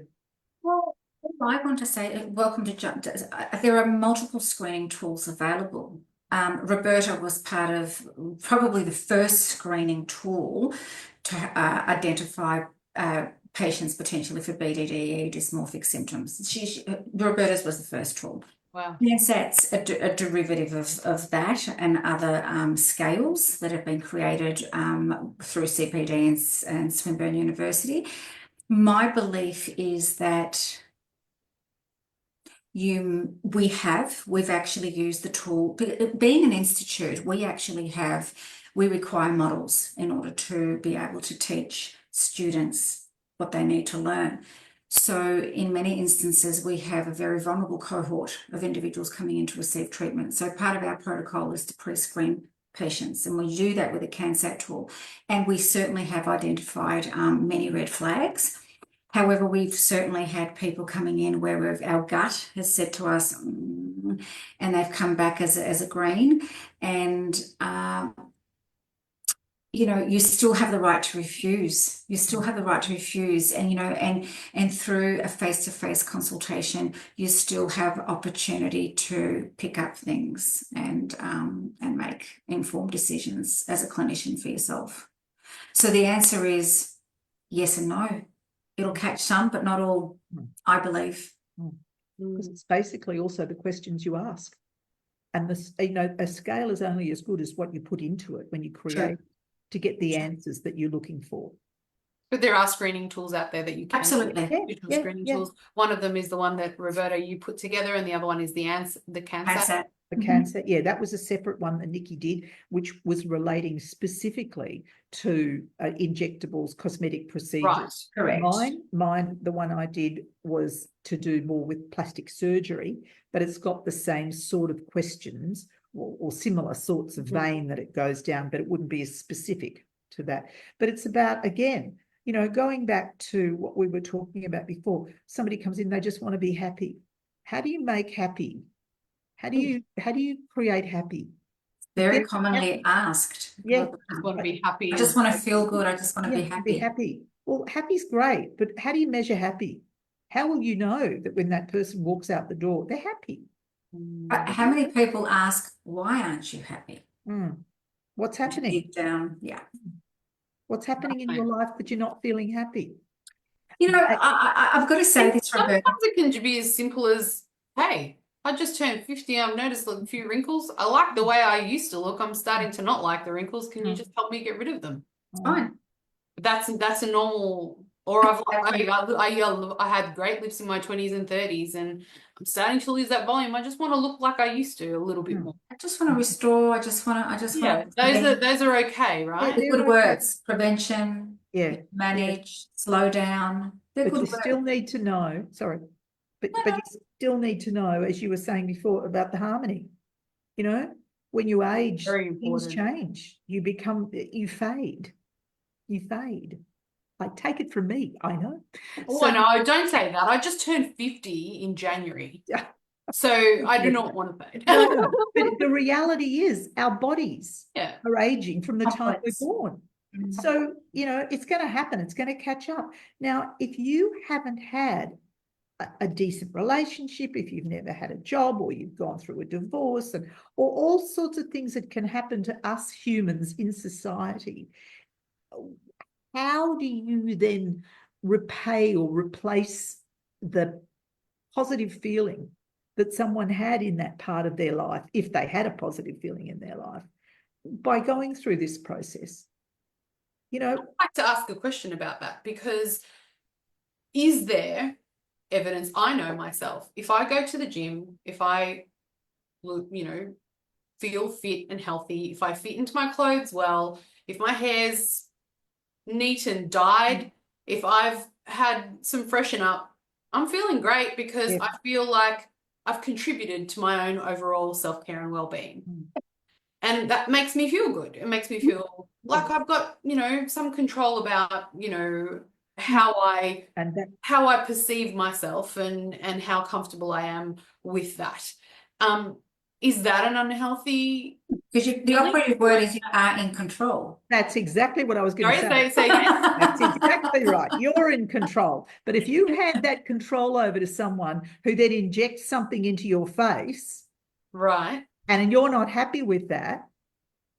Well, I want to say, welcome to there are multiple screening tools available. Roberta was part of probably the first screening tool to identify patients potentially for BDD, dysmorphic symptoms. Roberta's was the first tool. Wow. CANSAT's a derivative of that and other scales that have been created through CPD and Swinburne University. My belief is that we've actually used the tool. Being an institute, we require models in order to be able to teach students what they need to learn. So in many instances, we have a very vulnerable cohort of individuals coming in to receive treatment. So part of our protocol is to pre-screen patients, and we do that with a CANSAT tool. And we certainly have identified many red flags. However, we've certainly had people coming in where our gut has said to us, and they've come back as a green. And you know, you still have the right to refuse. You still have the right to refuse, and you know, and through a face-to-face consultation, you still have opportunity to pick up things and make informed decisions as a clinician for yourself. So the answer is yes and no. It'll catch some, but not all, I believe. Because it's basically also the questions you ask. And this, you know, a scale is only as good as what you put into it when you create to get the answers that you're looking for. But there are screening tools out there that you can Absolutely. digital screening tools. One of them is the one that Roberta you put together, and the other one is the CANSAT. The CANSAT, yeah, that was a separate one that Nicky did, which was relating specifically to injectables, cosmetic procedures. Right, correct. Mine, the one I did was to do more with plastic surgery, but it's got the same sort of questions or similar sorts of vein that it goes down, but it wouldn't be as specific to that. But it's about, again, you know, going back to what we were talking about before, somebody comes in, they just want to be happy. How do you make happy? How do you create happy? Very commonly asked. Yeah. I just want to be happy. I just want to feel good. I just want to be happy. Be happy. Well, happy's great, but how do you measure happy? How will you know that when that person walks out the door, they're happy? How many people ask, why aren't you happy? What's happening? Deep down, yeah. What's happening in your life that you're not feeling happy? You know, I've got to say this, Roberta. Sometimes it can be as simple as, hey, I just turned 50. I've noticed a few wrinkles. I like the way I used to look. I'm starting to not like the wrinkles. Can you just help me get rid of them? It's fine. That's a normal. Or I had great lips in my 20s and 30s, and I'm starting to lose that volume. I just want to look like I used to a little bit more. I just want to restore. I just want to. Those are okay, right? They're good words. Prevention. Yeah. Manage. Slow down. They're but good you words. still need to know. Sorry, but you still need to know, as you were saying before, about the harmony. You know, when you age, things change. You fade. You fade. Like, take it from me, I know. Oh, no, don't say that. I just turned 50 in January. So I do not want to fade. No, but the reality is our bodies are aging from the time we're born. So, you know, it's going to happen. It's going to catch up. Now, if you haven't had a decent relationship, if you've never had a job, or you've gone through a divorce, or all sorts of things that can happen to us humans in society, how do you then repay or replace the positive feeling that someone had in that part of their life, if they had a positive feeling in their life, by going through this process? You know, I'd like to ask a question about that, because is there evidence? I know myself, if I go to the gym, if I, you know, feel fit and healthy, if I fit into my clothes well, if my hair's neat and dyed, if I've had some freshen up, I'm feeling great, because I feel like I've contributed to my own overall self-care and well-being. Mm. And that makes me feel good. It makes me feel like I've got, some control about, how I And that perceive myself and how comfortable I am with that. Is that an unhealthy Because the feeling? operative word is you are in control. that's exactly what I was going to Sorry, say. say again. That's exactly right. You're in control. But if you hand that control over to someone who then injects something into your face, Right. and you're not happy with that,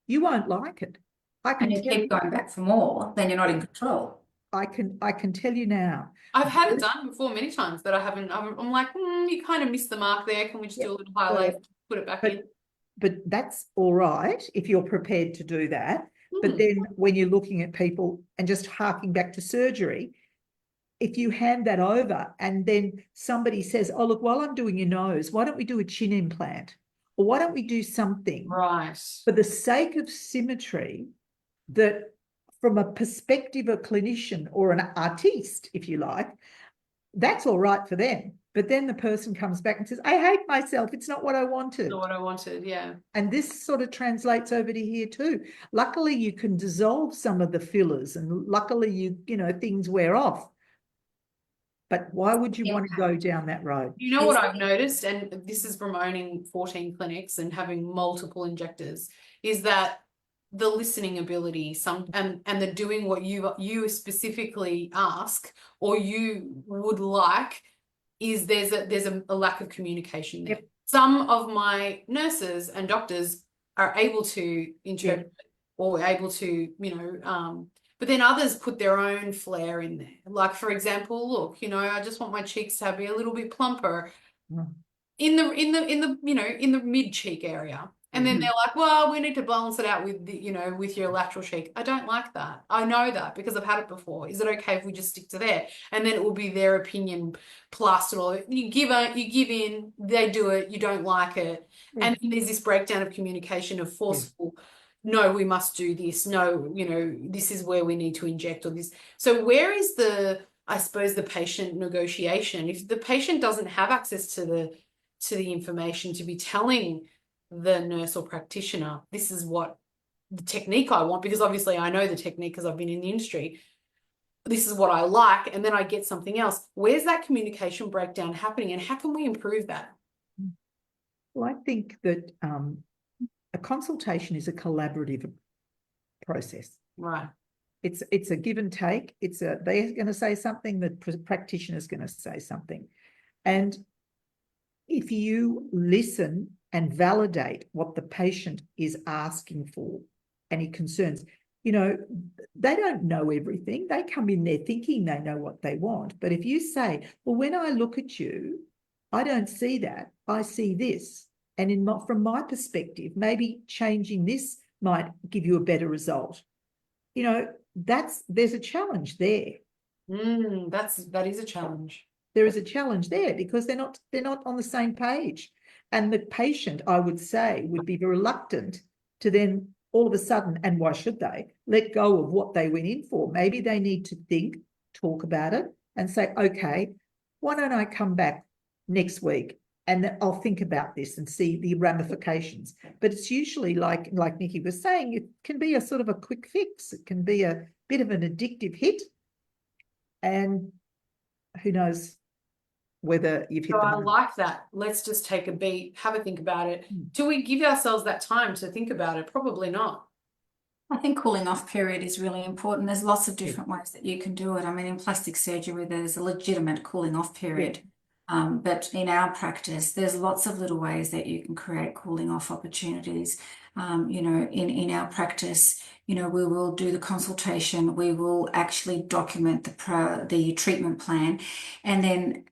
you won't like it. I And can you tell keep going back for more, then you're not in control. I can tell you now. I've had it done before many times that I haven't. I'm like, you kind of missed the mark there. Can we just do a little highlight, put it back in? But that's all right if you're prepared to do that. But then when you're looking at people and just harking back to surgery, if you hand that over and then somebody says, oh, look, while I'm doing your nose, why don't we do a chin implant? Or why don't we do something Right. for the sake of symmetry that from a perspective of clinician or an artiste, if you like, that's all right for them. But then the person comes back and says, I hate myself. It's not what I wanted. Not what I wanted, yeah. And this sort of translates over to here too. Luckily, you can dissolve some of the fillers and luckily, things wear off. But why would you want to go down that road? You know what I've noticed, and this is from owning 14 clinics and having multiple injectors, is that the listening ability, and the doing what you specifically ask or you would like, is there's a lack of communication there. Yep. Some of my nurses and doctors are able to interpret or able to, but then others put their own flair in there. Like, for example, look, I just want my cheeks to be a little bit plumper in the mid cheek area. And then they're like, well, we need to balance it out with with your lateral cheek. I don't like that. I know that because I've had it before. Is it okay if we just stick to there? And then it will be their opinion plastered all over. You give in, they do it, you don't like it. And then there's this breakdown of communication of forceful, no, we must do this. No, this is where we need to inject or this. So where is I suppose the patient negotiation? If the patient doesn't have access to the information to be telling the nurse or practitioner, this is what the technique I want, because obviously I know the technique because I've been in the industry. This is what I like, and then I get something else. Where's that communication breakdown happening, and how can we improve that? Well, I think that a consultation is a collaborative process. Right. It's a give and take. They're going to say something, the practitioner is going to say something. And if you listen and validate what the patient is asking for, any concerns, they don't know everything. They come in there thinking they know what they want. But if you say, well, when I look at you, I don't see that. I see this. And from my perspective, maybe changing this might give you a better result. There's a challenge there. That is a challenge. There is a challenge there because they're not on the same page. And the patient, I would say, would be reluctant to then all of a sudden, and why should they, let go of what they went in for? Maybe they need to think, talk about it and say, okay, why don't I come back next week and I'll think about this and see the ramifications. But it's usually like Nicky was saying, it can be a sort of a quick fix. It can be a bit of an addictive hit. And who knows whether you've hit So the I mark. like that. Let's just take a beat, have a think about it. Do we give ourselves that time to think about it? Probably not. I think cooling off period is really important. There's lots of different ways that you can do it. I mean, in plastic surgery, there's a legitimate cooling off period. But in our practice, there's lots of little ways that you can create cooling off opportunities. In our practice, we will do the consultation. We will actually document the treatment plan, and then,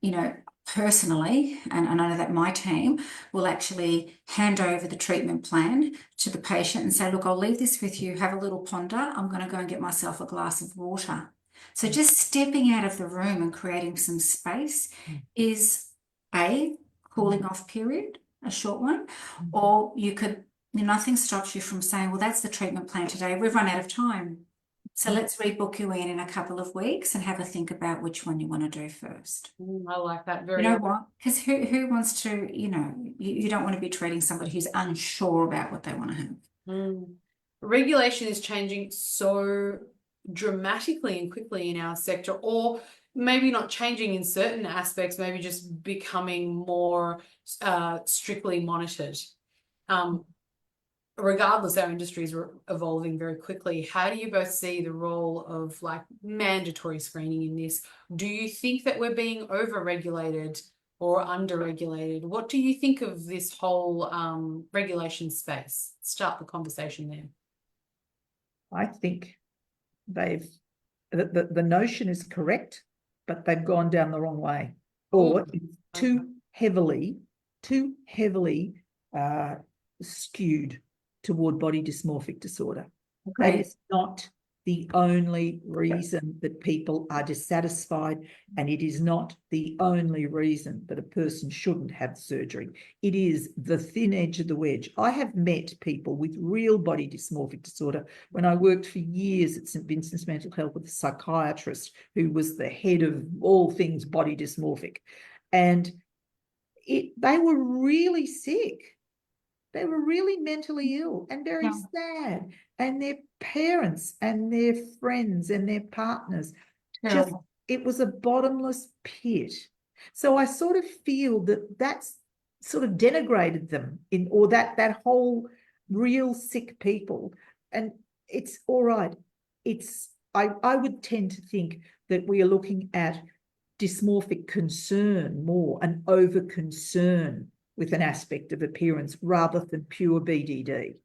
personally, and I know that my team will actually hand over the treatment plan to the patient and say, look, I'll leave this with you. Have a little ponder. I'm going to go and get myself a glass of water. So just stepping out of the room and creating some space is a cooling off period, a short one, or you could, nothing stops you from saying, well, that's the treatment plan today. We've run out of time. So let's rebook you in a couple of weeks and have a think about which one you want to do first. I like that You very know much. what? Because who wants to, you don't want to be treating somebody who's unsure about what they want to have. Regulation is changing so dramatically and quickly in our sector, or maybe not changing in certain aspects, maybe just becoming more strictly monitored. Regardless, our industries are evolving very quickly. How do you both see the role of like mandatory screening in this? Do you think that we're being over-regulated or under-regulated? What do you think of this whole regulation space? Start the conversation there. I think the notion is correct, but they've gone down the wrong way, or it's too heavily skewed toward body dysmorphic disorder. Okay. That is not the only reason that people are dissatisfied, and it is not the only reason that a person shouldn't have surgery. It is the thin edge of the wedge. I have met people with real body dysmorphic disorder when I worked for years at St Vincent's Mental Health with a psychiatrist who was the head of all things body dysmorphic, and they were really sick. They were really mentally ill and very sad, and their parents and their friends and their partners, just, it was a bottomless pit. So I sort of feel that that's sort of denigrated them or that whole real sick people. And it's all right. I would tend to think that we are looking at dysmorphic concern more, an over concern with an aspect of appearance rather than pure BDD.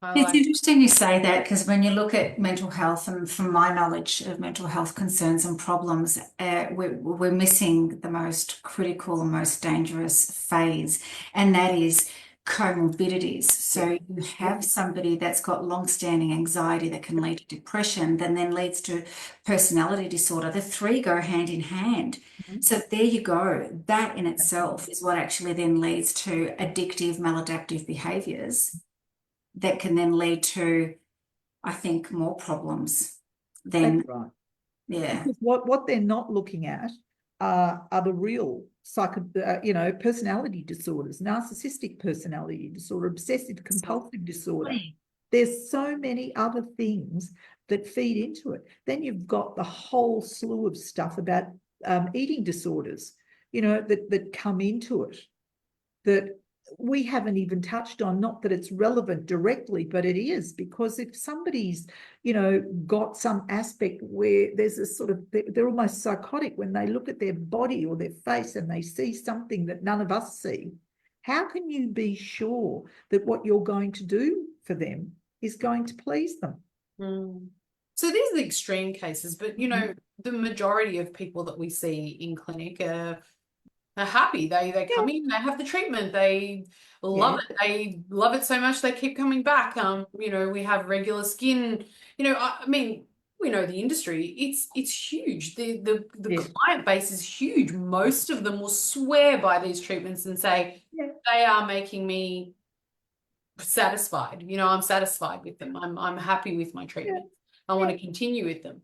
It's interesting you say that, because when you look at mental health, and from my knowledge of mental health concerns and problems, we're missing the most critical and most dangerous phase, and that is comorbidities. So you have somebody that's got long-standing anxiety that can lead to depression, that then leads to personality disorder. The three go hand in hand. So there you go. That in itself is what actually then leads to addictive, maladaptive behaviors that can then lead to, I think, more problems than. That's right. Yeah. Because what they're not looking at are the real personality disorders, narcissistic personality disorder, obsessive compulsive disorder. There's so many other things that feed into it. Then you've got the whole slew of stuff about eating disorders, that come into it, that we haven't even touched on. Not that it's relevant directly, but it is, because if somebody's, got some aspect where there's a sort of, they're almost psychotic when they look at their body or their face and they see something that none of us see, how can you be sure that what you're going to do for them is going to please them? So these are the extreme cases, but, the majority of people that we see in clinic are happy. They come in, they have the treatment, they love it. They love it so much they keep coming back. We have regular skin. I mean, we know the industry. It's huge. The client base is huge. Most of them will swear by these treatments and say they are making me satisfied. I'm satisfied with them. I'm happy with my treatment. I want to continue with them.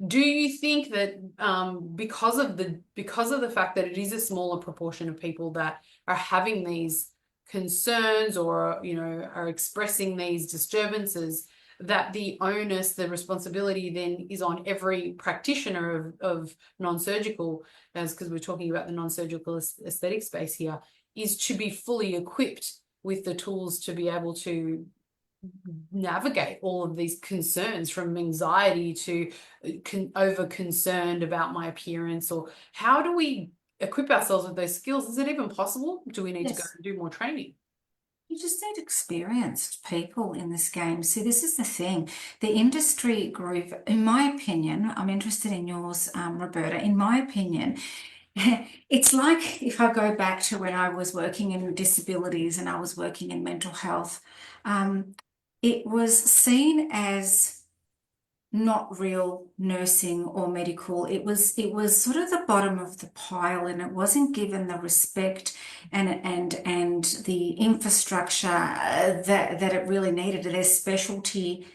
Do you think that because of the fact that it is a smaller proportion of people that are having these concerns or are expressing these disturbances, that the onus, the responsibility then is on every practitioner of non-surgical, because we're talking about the non-surgical aesthetic space here, is to be fully equipped with the tools to be able to navigate all of these concerns, from anxiety to over concerned about my appearance? Or how do we equip ourselves with those skills? Is it even possible? Do we need to go and do more training? You just need experienced people in this game. See, this is the thing. The industry group, in my opinion, I'm interested in yours, Roberta, in my opinion, it's like, if I go back to when I was working in disabilities and I was working in mental health, it was seen as not real nursing or medical. It was sort of the bottom of the pile, and it wasn't given the respect and the infrastructure that it really needed. Their specialty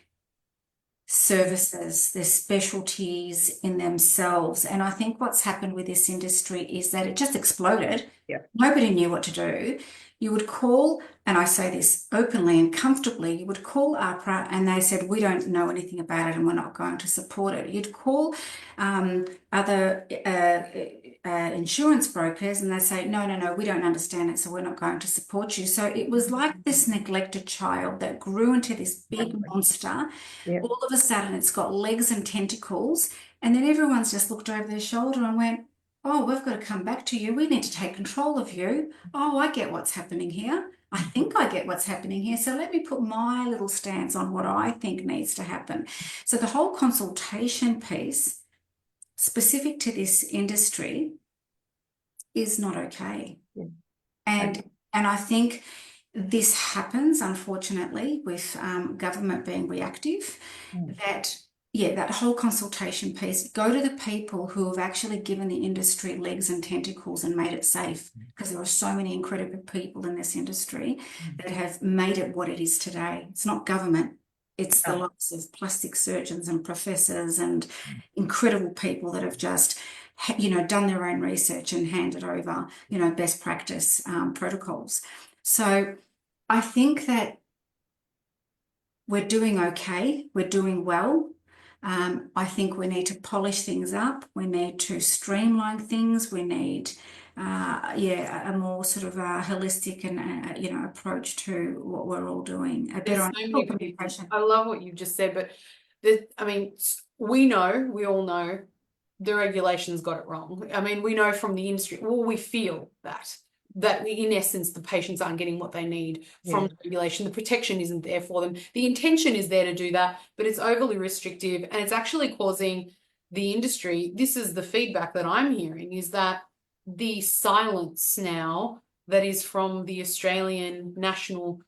services, their specialties in themselves. And I think what's happened with this industry is that it just exploded. Yeah. Nobody knew what to do. You would call, and I say this openly and comfortably, you would call APRA and they said, we don't know anything about it and we're not going to support it. You'd call other insurance brokers and they say, no, we don't understand it, so we're not going to support you. So it was like this neglected child that grew into this big monster. Yeah. All of a sudden it's got legs and tentacles, and then everyone's just looked over their shoulder and went, oh, we've got to come back to you. We need to take control of you. Oh, I get what's happening here. I think I get what's happening here. So let me put my little stance on what I think needs to happen. So the whole consultation piece specific to this industry is not okay. Yeah. And I think this happens, unfortunately, with government being reactive, that whole consultation piece, go to the people who have actually given the industry legs and tentacles and made it safe, because there are so many incredible people in this industry that have made it what it is today. It's not government. It's the likes of plastic surgeons and professors and incredible people that have just, done their own research and handed over, best practice protocols. So I think that we're doing okay. We're doing well. I think we need to polish things up. We need to streamline things. We need, a more sort of a holistic and, approach to what we're all doing. I love what you've just said, but we all know the regulations got it wrong. I mean, we know from the industry, we feel that in essence, the patients aren't getting what they need from the regulation. The protection isn't there for them. The intention is there to do that, but it's overly restrictive and it's actually causing the industry. This is the feedback that I'm hearing, is that the silence now that is from the Australian national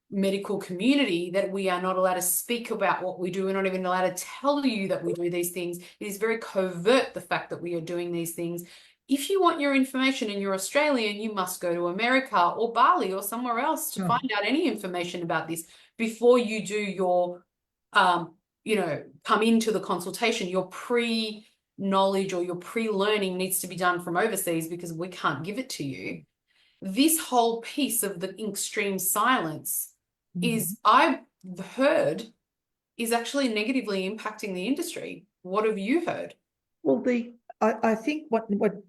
medical community, that we are not allowed to speak about what we do. We're not even allowed to tell you that we do these things. It is very covert, the fact that we are doing these things. If you want your information and you're Australian, you must go to America or Bali or somewhere else to find out any information about this before you do your, come into the consultation. Your pre-knowledge or your pre-learning needs to be done from overseas because we can't give it to you. This whole piece of the extreme silence I've heard, is actually negatively impacting the industry. What have you heard? Well, I think what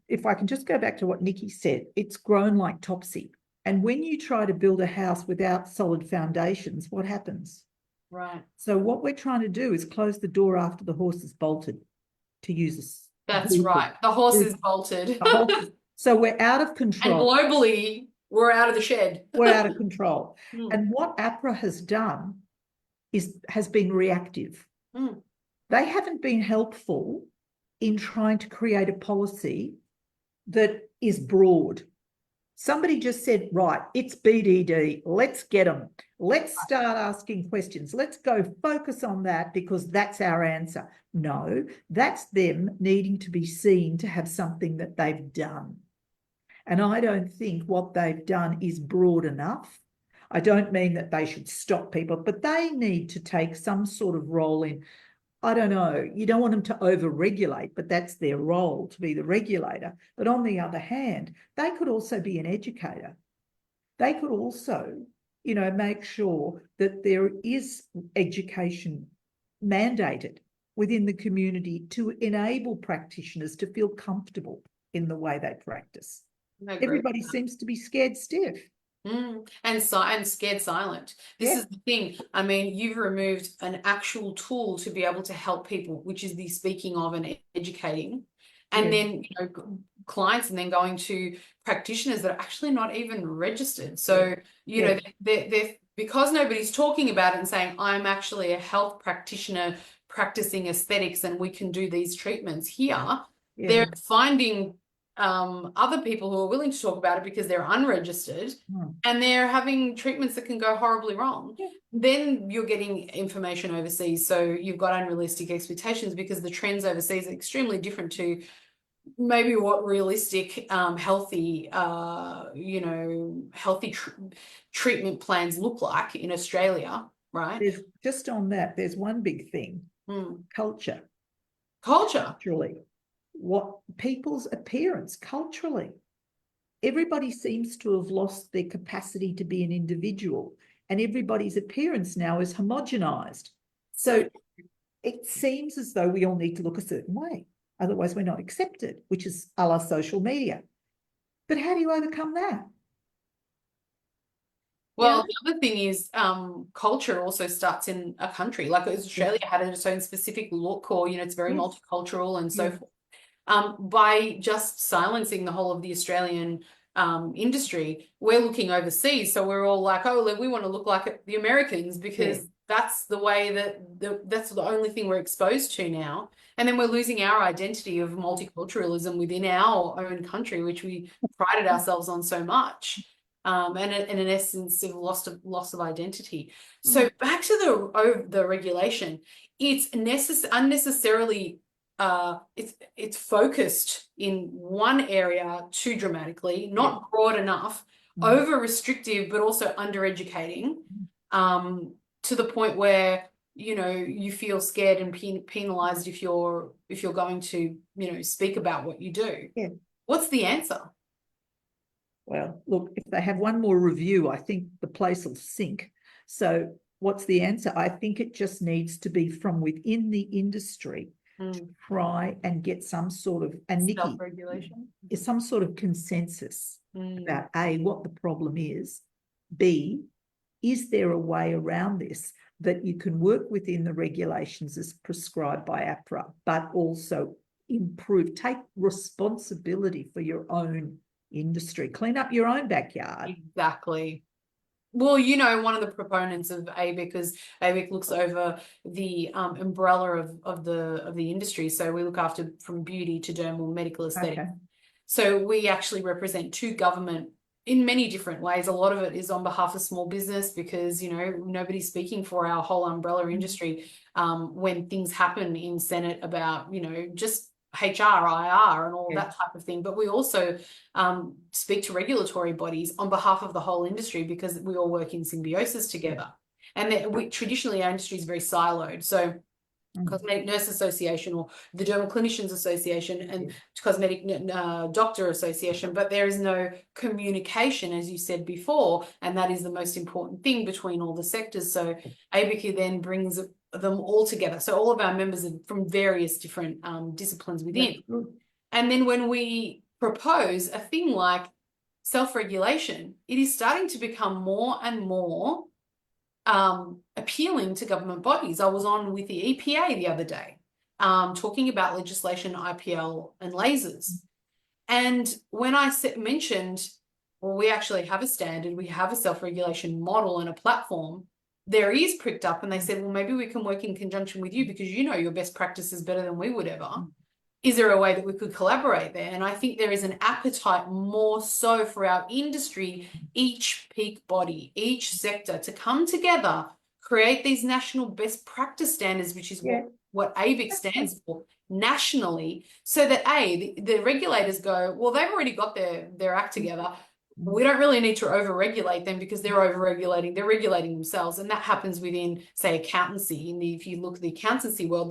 if I can just go back to what Nicky said, it's grown like topsy. And when you try to build a house without solid foundations, what happens? Right. So what we're trying to do is close the door after the horse is bolted, to use this. That's right. The horse is bolted. So we're out of control. And globally, we're out of the shed. We're out of control. And what APRA has done has been reactive. They haven't been helpful in trying to create a policy that is broad. Somebody just said, right, it's BDD, let's get them. Let's start asking questions. Let's go focus on that because that's our answer. No, that's them needing to be seen to have something that they've done. And I don't think what they've done is broad enough. I don't mean that they should stop people, but they need to take some sort of role in, I don't know, you don't want them to over-regulate, but that's their role, to be the regulator. But on the other hand, they could also be an educator. They could also, make sure that there is education mandated within the community to enable practitioners to feel comfortable in the way they practice. Everybody seems to be scared stiff. And scared silent. This is the thing. I mean, you've removed an actual tool to be able to help people, which is the speaking of and educating. And then, clients and then going to practitioners that are actually not even registered. So, they're because nobody's talking about it and saying, I'm actually a health practitioner practicing aesthetics and we can do these treatments here. They're finding other people who are willing to talk about it because they're unregistered and they're having treatments that can go horribly wrong. Then you're getting information overseas. So you've got unrealistic expectations because the trends overseas are extremely different to maybe what realistic, healthy, treatment plans look like in Australia. right? There's just on that, there's one big thing, culture. Culture. Culturally, what people's appearance culturally. Everybody seems to have lost their capacity to be an individual, and everybody's appearance now is homogenized. So it seems as though we all need to look a certain way. Otherwise, we're not accepted, which is a la social media. But how do you overcome that? Well, the other thing is culture also starts in a country. Like Australia had its own specific look, or, you know, it's very multicultural and so forth. By just silencing the whole of the Australian industry, we're looking overseas. So we're all like, oh, we want to look like the Americans because that's the way that's the only thing we're exposed to now. And then we're losing our identity of multiculturalism within our own country, which we prided ourselves on so much. And in essence of loss of identity. So back to the regulation, it's unnecessarily it's focused in one area too dramatically, not broad enough, over restrictive, but also undereducating, to the point where, you know, you feel scared and penalized if you're going to, you know, speak about what you do. What's the answer? Well, look, if they have one more review, I think the place will sink. So what's the answer? I think it just needs to be from within the industry. Try and get some sort of, and Nicky, self-regulation, is some sort of consensus about A, what the problem is, B, is there a way around this that you can work within the regulations as prescribed by APRA, but also improve, take responsibility for your own industry, clean up your own backyard. Exactly. Well, you know, one of the proponents of ABIC is ABIC looks over the umbrella of the industry. So we look after from beauty to dermal, medical aesthetics. Okay. So we actually represent to government in many different ways. A lot of it is on behalf of small business because, you know, nobody's speaking for our whole umbrella industry when things happen in Senate about, you know, just HR, IR and all that type of thing. But we also speak to regulatory bodies on behalf of the whole industry because we all work in symbiosis together. And traditionally our industry is very siloed. So Cosmetic Nurse Association or the Dermal Clinicians Association and Cosmetic Doctor Association, but there is no communication, as you said before, and that is the most important thing between all the sectors. So ABIC then brings them all together. So all of our members are from various different disciplines within. And then when we propose a thing like self-regulation, it is starting to become more and more appealing to government bodies. I was on with the EPA the other day, talking about legislation, IPL and lasers. And when I mentioned, well, we actually have a standard, we have a self-regulation model and a platform, their ears pricked up and they said, well, maybe we can work in conjunction with you because you know your best practices better than we would ever. Is there a way that we could collaborate there? And I think there is an appetite more so for our industry, each peak body, each sector to come together, create these national best practice standards, which is what ABIC stands for nationally, so that the regulators go, well, they've already got their act together. We don't really need to over-regulate them because they're over-regulating, they're regulating themselves. And that happens within, say, accountancy. If you look at the accountancy world,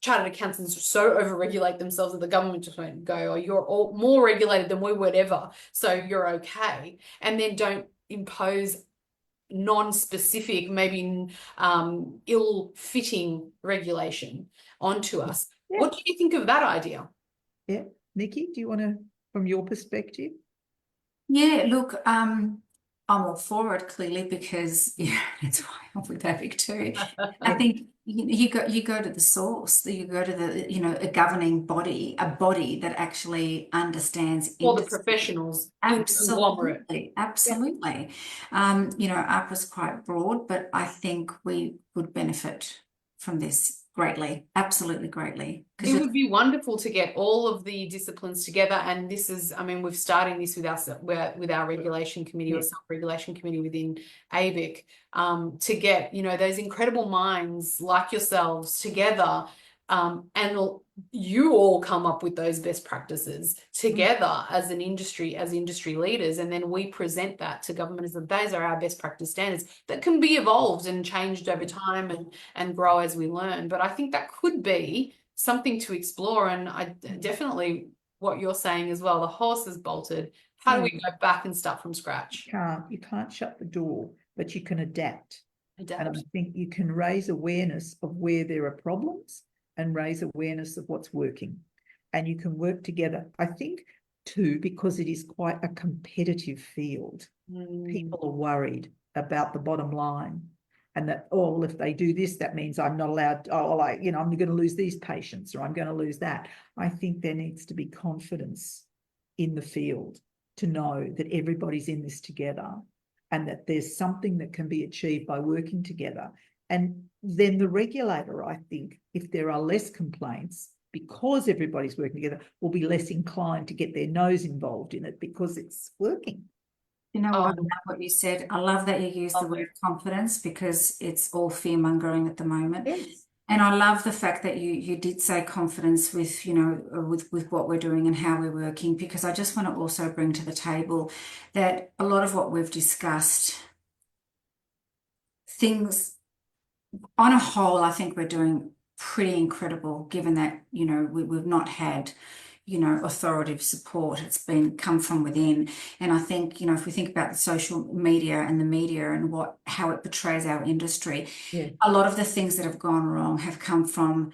chartered accountants so over-regulate themselves that the government just won't go, oh, you're all more regulated than we would ever, so you're okay. And then don't impose non-specific, maybe ill-fitting regulation onto us. What do you think of that idea? Nicky, do you want to, from your perspective? Yeah, look, I'm all for it clearly because that's why I'm with ABIC too. I think you go to the source, you go to the a governing body, a body that actually understands all the professionals. Absolutely. APRA's quite broad, but I think we would benefit from this greatly, absolutely greatly. It would be wonderful to get all of the disciplines together, and this is, I mean, we're starting this with our regulation committee or self-regulation committee within ABIC, to get those incredible minds like yourselves together, And you all come up with those best practices together as an industry, as industry leaders, and then we present that to government as those are our best practice standards that can be evolved and changed over time and grow as we learn. But I think that could be something to explore, and I definitely what you're saying as well, the horse is bolted. How do we go back and start from scratch? You can't shut the door, but you can adapt. Adapt. And I think you can raise awareness of where there are problems and raise awareness of what's working. And you can work together. I think, too, because it is quite a competitive field, people are worried about the bottom line. And that, oh, well, if they do this, that means I'm not allowed, I'm going to lose these patients or I'm going to lose that. I think there needs to be confidence in the field to know that everybody's in this together and that there's something that can be achieved by working together. And then the regulator, I think, if there are less complaints, because everybody's working together, will be less inclined to get their nose involved in it because it's working. You know, I love what you said. I love that you use the word confidence because it's all fear mongering at the moment. Yes. And I love the fact that you did say confidence with, with what we're doing and how we're working, because I just want to also bring to the table that a lot of what we've discussed, things on a whole, I think we're doing pretty incredible given that, we've not had authoritative support. It's come from within. And I think, if we think about the social media and the media and how it portrays our industry, a lot of the things that have gone wrong have come from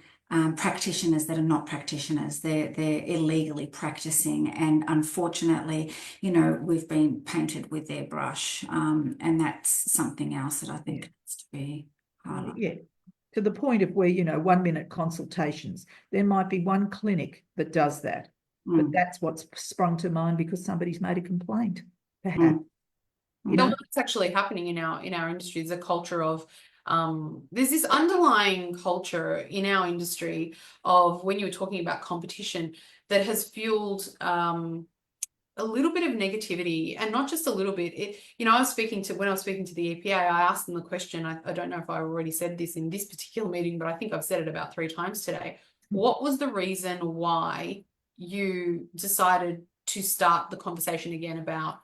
practitioners that are not practitioners. They're illegally practicing. And unfortunately, we've been painted with their brush. And that's something else that I think needs to be highlighted. Yeah. To the point of where, 1 minute consultations, there might be one clinic that does that, but that's what's sprung to mind because somebody's made a complaint, perhaps. What's actually happening in our industry is a culture of there's this underlying culture in our industry of, when you were talking about competition, that has fueled a little bit of negativity, and not just a little bit. when I was speaking to the EPA, I asked them the question. I don't know if I already said this in this particular meeting, but I think I've said it about 3 times today. What was the reason why you decided to start the conversation again about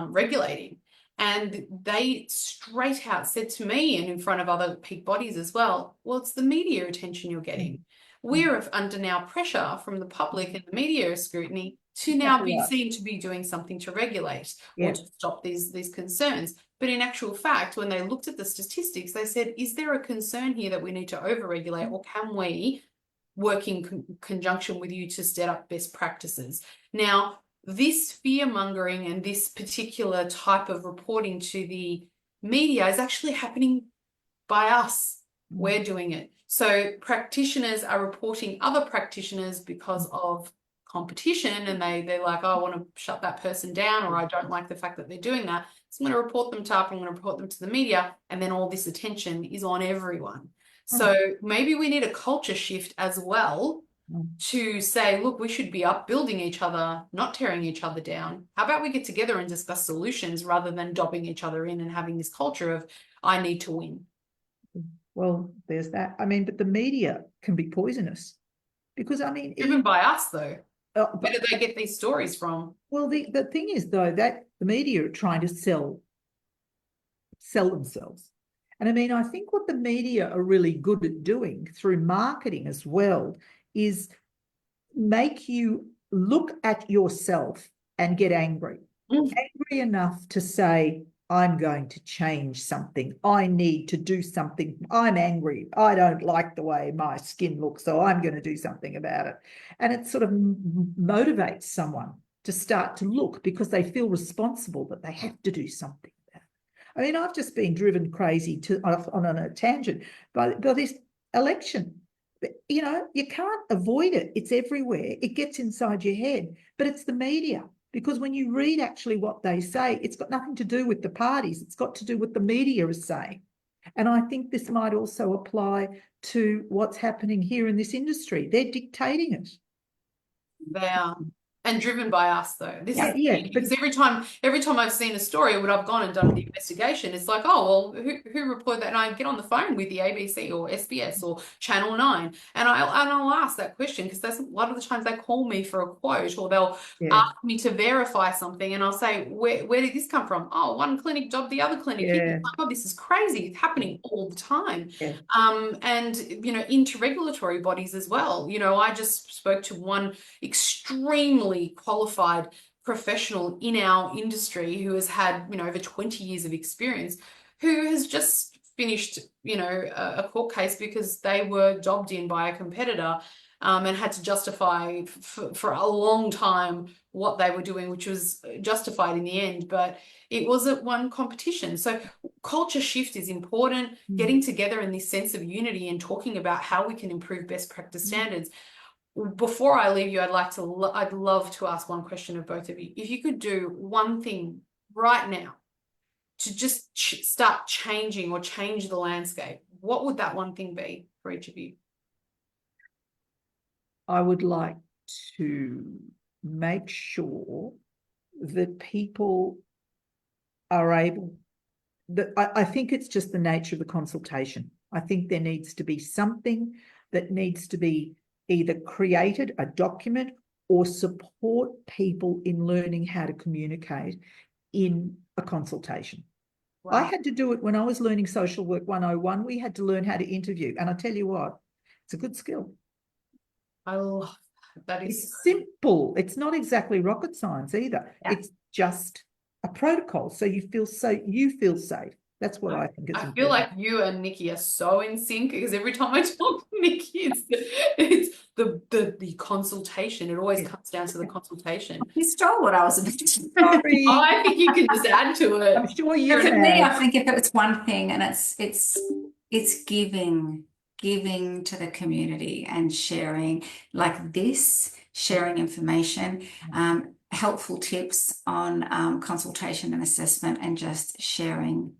regulating? And they straight out said to me, and in front of other peak bodies as well, well, it's the media attention you're getting. We're under now pressure from the public and the media scrutiny to now be seen to be doing something to regulate or to stop these concerns. But in actual fact, when they looked at the statistics, they said, is there a concern here that we need to overregulate, or can we work in conjunction with you to set up best practices? Now, this fear mongering and this particular type of reporting to the media is actually happening by us. We're doing it. So practitioners are reporting other practitioners because of competition, and they're like, oh, I want to shut that person down, or I don't like the fact that they're doing that. So I'm going to report them to UP, I'm going to report them to the media, and then all this attention is on everyone. So maybe we need a culture shift as well to say, look, we should be upbuilding each other, not tearing each other down. How about we get together and discuss solutions rather than dobbing each other in and having this culture of, I need to win. Well, there's that. I mean, but the media can be poisonous because, I mean, Driven by us, though. But where do they get these stories from? Well, the thing is, though, that the media are trying to sell themselves. And I mean, I think what the media are really good at doing through marketing as well is make you look at yourself and get angry. Angry enough to say, I'm going to change something. I need to do something. I'm angry. I don't like the way my skin looks, so I'm going to do something about it. And it sort of motivates someone to start to look because they feel responsible that they have to do something about it. I mean, I've just been driven crazy on a tangent by this election. You can't avoid it. It's everywhere. It gets inside your head, but it's the media. Because when you read actually what they say, it's got nothing to do with the parties. It's got to do with the media is saying. And I think this might also apply to what's happening here in this industry. They're dictating it. They are. And driven by us, though. This Yeah, is yeah, because every time I've seen a story, when I've gone and done the investigation, it's like, oh well, who reported that? And I get on the phone with the ABC or SBS or Channel 9, and I'll ask that question because that's a lot of the times they call me for a quote or they'll yeah, ask me to verify something, and I'll say, where did this come from? Oh, one clinic jobbed the other clinic. People are yeah, like, oh, this is crazy. It's happening all the time. yeah. And into regulatory bodies as well. I just spoke to one extremely qualified professional in our industry who has had, over 20 years of experience, who has just finished, a court case because they were jobbed in by a competitor, and had to justify for a long time what they were doing, which was justified in the end, but it wasn't one competition. So culture shift is important, getting together in this sense of unity and talking about how we can improve best practice standards. Before I leave you, I'd love to ask one question of both of you. If you could do one thing right now to just start changing or change the landscape, what would that one thing be for each of you? I would like to make sure that people are able, that I think it's just the nature of the consultation. I think there needs to be something that needs to be either created, a document, or support people in learning how to communicate in a consultation. Wow. I had to do it when I was learning Social Work 101. We had to learn how to interview. And I tell you what, it's a good skill. I love that. It's simple. It's not exactly rocket science either. Yeah. It's just a protocol. So you feel safe. That's what I think is I important. feel like you and Nicky are so in sync because every time I talk to Nicky, it's the consultation. It always comes down to the consultation. You stole what I was about to say. Sorry. I think you can just add to it. I'm sure you To can. me, I think if it was one thing, and it's giving to the community and sharing like this, sharing information, helpful tips on consultation and assessment, and just sharing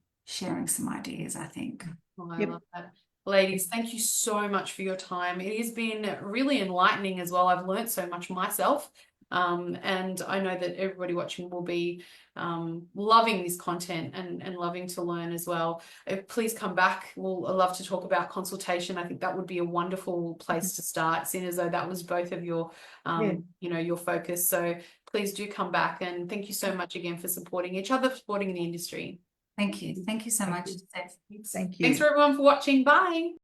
some ideas, I think. Oh, I love that. Ladies, thank you so much for your time. It has been really enlightening as well. I've learned so much myself. And I know that everybody watching will be loving this content and loving to learn as well. Please come back. I'd love to talk about consultation. I think that would be a wonderful place to start, seeing as though that was both of your, your focus. So please do come back, and thank you so much again for supporting each other, supporting the industry. Thank you. Thank you so much, Stef. Thank you. Thanks for everyone for watching. Bye.